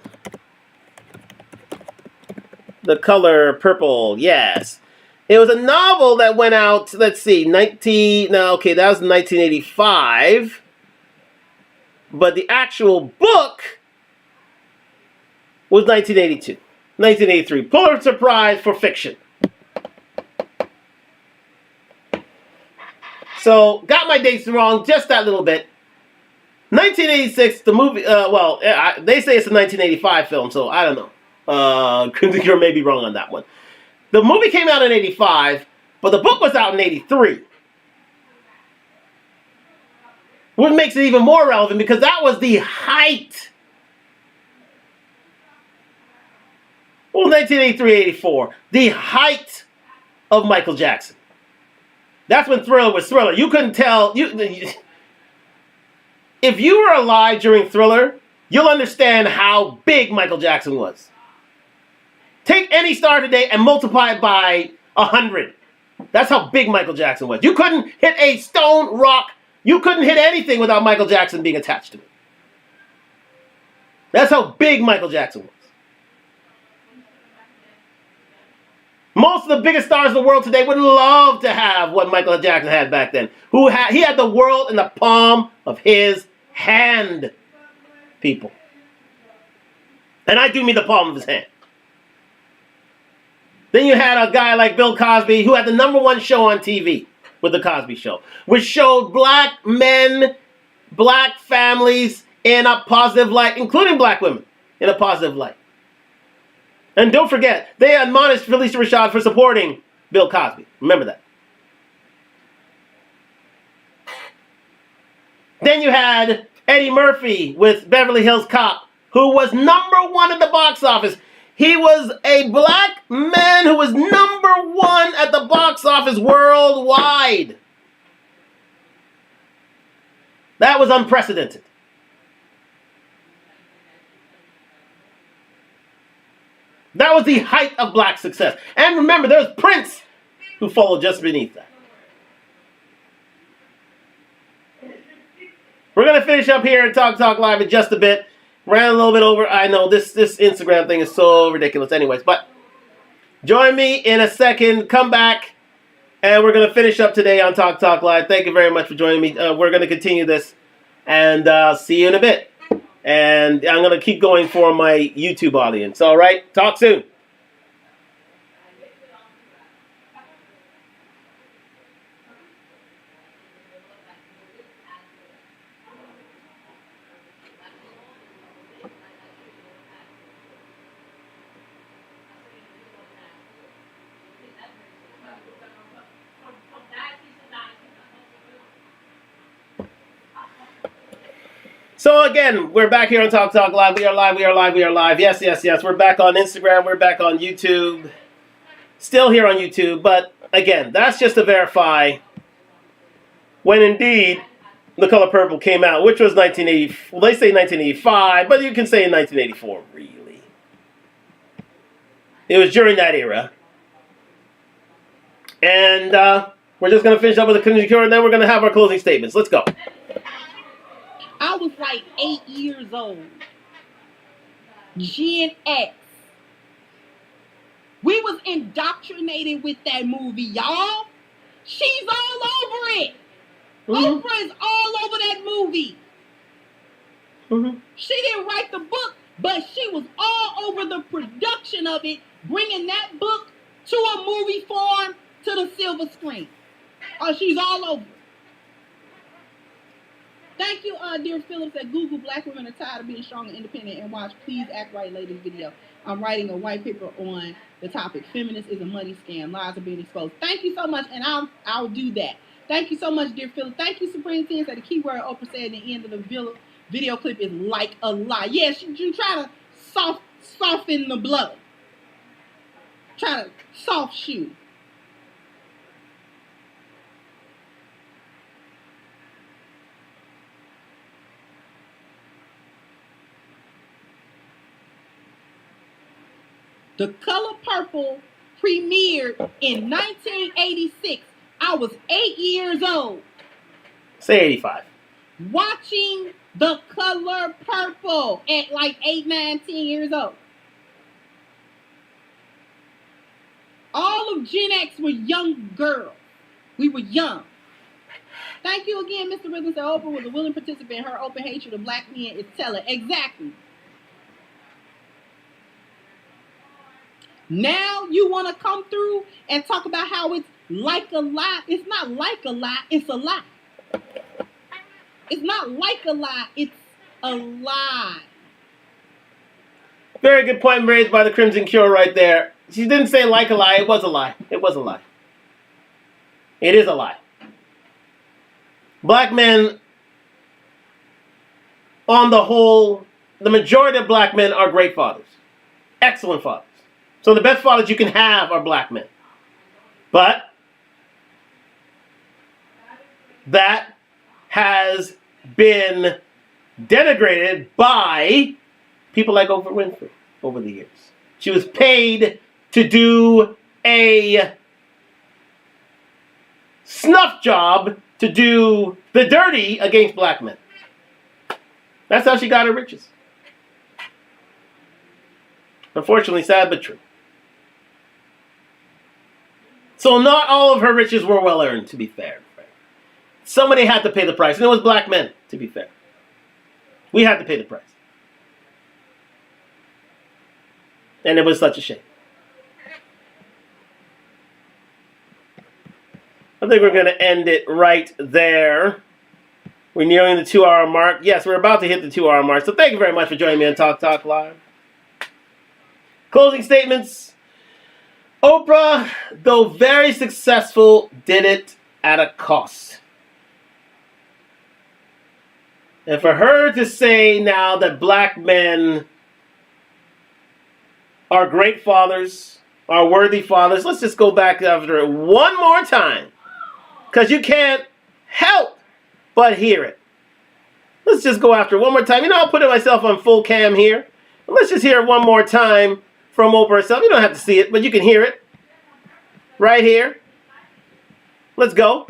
The Color Purple, yes. It was a novel that went out, let's see, that was 1985. But the actual book was 1982. 1983. Pulitzer Prize for fiction. So, got my dates wrong just that little bit. 1986, the movie, they say it's a 1985 film, so I don't know. Crimson Cure may be wrong on that one. The movie came out in 85, but the book was out in 83. What makes it even more relevant, because that was the height. Well, 1983-84, the height of Michael Jackson. That's when Thriller was Thriller. You couldn't tell. If you were alive during Thriller, you'll understand how big Michael Jackson was. Take any star today and multiply it by 100. That's how big Michael Jackson was. You couldn't hit a stone, rock. You couldn't hit anything without Michael Jackson being attached to it. That's how big Michael Jackson was. Most of the biggest stars in the world today would love to have what Michael Jackson had back then. He had the world in the palm of his hand, people. And I do mean the palm of his hand. Then you had a guy like Bill Cosby, who had the #1 show on TV with The Cosby Show, which showed black men, black families in a positive light, including black women in a positive light. And don't forget, they admonished Felicia Rashad for supporting Bill Cosby. Remember that. Then you had Eddie Murphy with Beverly Hills Cop, who was #1 at the box office. He was a black man who was #1 at the box office worldwide. That was unprecedented. That was the height of black success. And remember, there was Prince who followed just beneath that. We're going to finish up here and Talk Live in just a bit. Ran a little bit over. I know this Instagram thing is so ridiculous anyways. But join me in a second. Come back. And we're going to finish up today on Talk Talk Live. Thank you very much for joining me. We're going to continue this and see you in a bit. And I'm going to keep going for my YouTube audience. All right? Talk soon. So again, we're back here on Talk Talk Live. We are live, we are live, we are live. Yes, yes, yes. We're back on Instagram. We're back on YouTube. Still here on YouTube. But again, that's just to verify when indeed The Color Purple came out, which was 1980. Well, they say 1985, but you can say in 1984, really. It was during that era. And we're just going to finish up with the Crimson Cure, and then we're going to have our closing statements. Let's go. I was like 8 years old. Gen X. We was indoctrinated with that movie, y'all. She's all over it. Mm-hmm. Oprah is all over that movie. Mm-hmm. She didn't write the book, but she was all over the production of it, bringing that book to a movie form to the silver screen. Oh, she's all over it. Thank you, dear Phillips at Google. Black women are tired of being strong and independent and watch Please Act Right latest video. I'm writing a white paper on the topic. Feminist is a money scam. Lies are being exposed. Thank you so much, and I'll do that. Thank you so much, dear Phillips. Thank you, Supreme Team. That the key word Oprah said at the end of the video clip is like a lie. Yes, you try to soften the blow. Try to soft shoe. The Color Purple premiered in 1986. I was 8 years old. Say 85. Watching The Color Purple at like 8, 9, 10 years old. All of Gen X were young girls. We were young. Thank you again, Mr. Rhythms. Oprah was a willing participant. Her open hatred of black men is telling. Exactly. Now you want to come through and talk about how it's like a lie. It's not like a lie. It's a lie. It's not like a lie. It's a lie. Very good point raised by the Crimson Cure right there. She didn't say like a lie. It was a lie. It was a lie. It is a lie. Black men, on the whole, the majority of black men are great fathers. Excellent fathers. So the best fathers you can have are black men. But that has been denigrated by people like Oprah Winfrey over the years. She was paid to do a snuff job, to do the dirty against black men. That's how she got her riches. Unfortunately, sad but true. So not all of her riches were well earned, to be fair. Somebody had to pay the price, and it was black men, to be fair. We had to pay the price. And it was such a shame. I think we're going to end it right there. We're nearing the 2-hour mark. Yes, we're about to hit the 2-hour mark. So thank you very much for joining me on Talk Talk Live. Closing statements. Oprah, though very successful, did it at a cost. And for her to say now that black men are great fathers, are worthy fathers, let's just go back after it one more time. Because you can't help but hear it. Let's just go after it one more time. You know, I'll put myself on full cam here. Let's just hear it one more time from Oprah herself. You don't have to see it, but you can hear it. Right here. Let's go.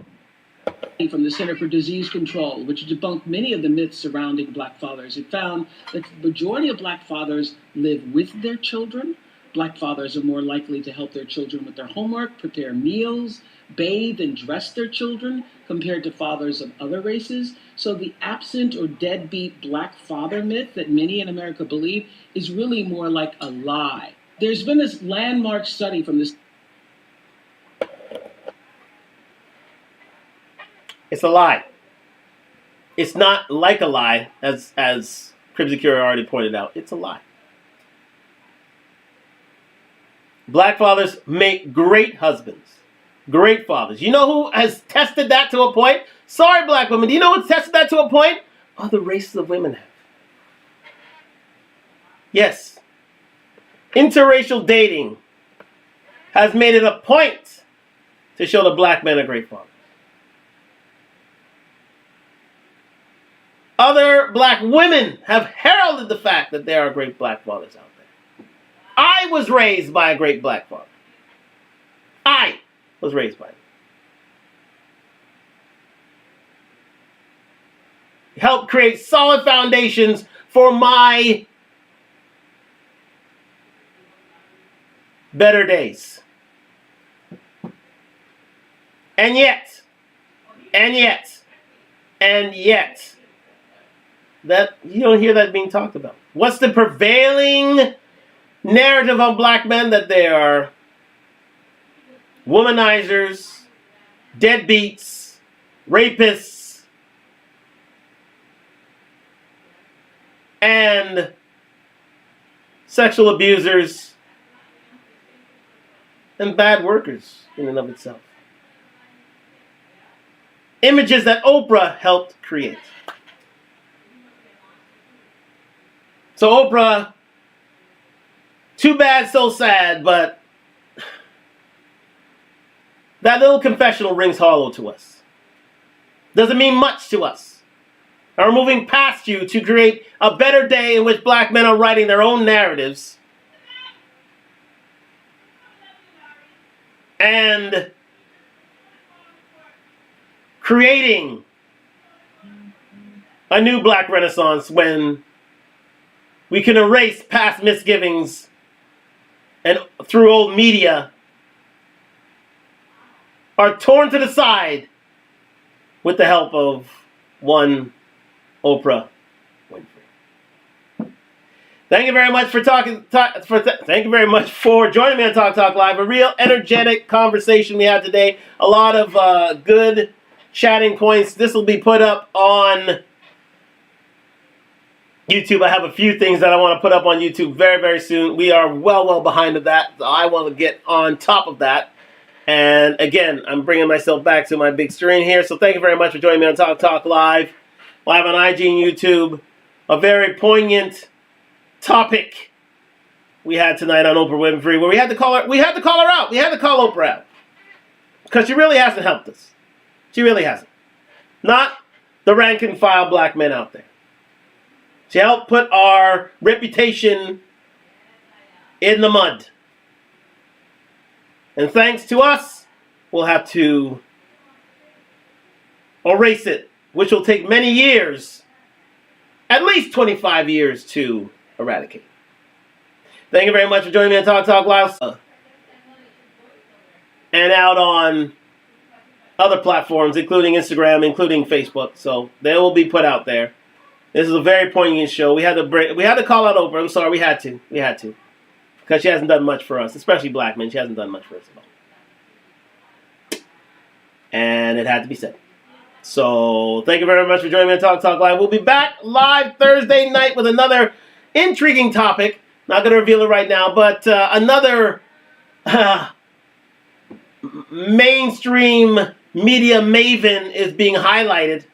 From the Center for Disease Control, which debunked many of the myths surrounding black fathers. It found that the majority of black fathers live with their children. Black fathers are more likely to help their children with their homework, prepare meals, bathe and dress their children compared to fathers of other races. So the absent or deadbeat black father myth that many in America believe is really more like a lie. There's been this landmark study from this. It's a lie. It's not like a lie, as Cribs Cure already pointed out. It's a lie. Black fathers make great husbands. Great fathers. You know who has tested that to a point? Sorry, black women. Do you know who's tested that to a point? Other races of women have. Yes. Interracial dating has made it a point to show the black men are great fathers. Other black women have heralded the fact that there are great black fathers out there. I was raised by a great black father. I was raised by him. He helped create solid foundations for my better days. And yet, that you don't hear that being talked about. What's the prevailing narrative of black men? That they are womanizers, deadbeats, rapists, and sexual abusers, and bad workers in and of itself. Images that Oprah helped create. So Oprah, too bad, so sad, but that little confessional rings hollow to us. Doesn't mean much to us. And we're moving past you to create a better day in which black men are writing their own narratives and creating a new black renaissance when we can erase past misgivings and through old media are torn to the side with the help of one Oprah Winfrey. Thank you very much for thank you very much for joining me on Talk Talk Live. A real energetic conversation we had today. A lot of good chatting points. This will be put up on YouTube. I have a few things that I want to put up on YouTube very, very soon. We are well behind of that. So I want to get on top of that. And again, I'm bringing myself back to my big screen here. So thank you very much for joining me on Talk Talk Live on IG and YouTube. A very poignant topic we had tonight on Oprah Winfrey, where we had to call her out. We had to call Oprah out. Because she really hasn't helped us. She really hasn't. Not the rank and file black men out there. She helped put our reputation in the mud. And thanks to us, we'll have to erase it, which will take many years, at least 25 years to eradicate. Thank you very much for joining me on Talk Talk Live and out on other platforms, including Instagram, including Facebook. So they will be put out there. This is a very poignant show. We had to call out Oprah. I'm sorry, we had to. Because she hasn't done much for us, especially black men. She hasn't done much for us at all. And it had to be said. So, thank you very much for joining me on Talk Talk Live. We'll be back live Thursday night with another intriguing topic. Not going to reveal it right now, but another mainstream media maven is being highlighted.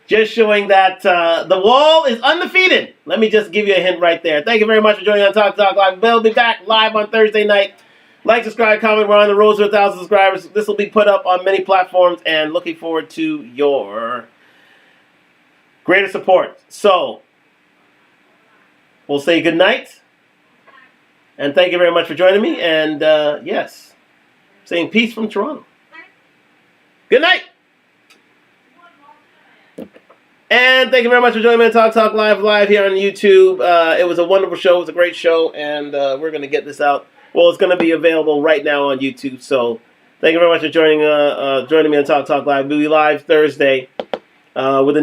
Just showing that the wall is undefeated. Let me just give you a hint right there. Thank you very much for joining on Talk Talk Live. We'll be back live on Thursday night. Like, subscribe, comment. We're on the road to 1,000 subscribers. This will be put up on many platforms, and looking forward to your greater support. So, we'll say good night. And thank you very much for joining me. And, yes, saying peace from Toronto. Good night. And thank you very much for joining me on Talk Talk Live here on YouTube. It was a wonderful show. It was a great show. And we're going to get this out Well, it's going to be available right now on YouTube. So thank you very much for joining me on Talk Talk Live. We'll be live Thursday with a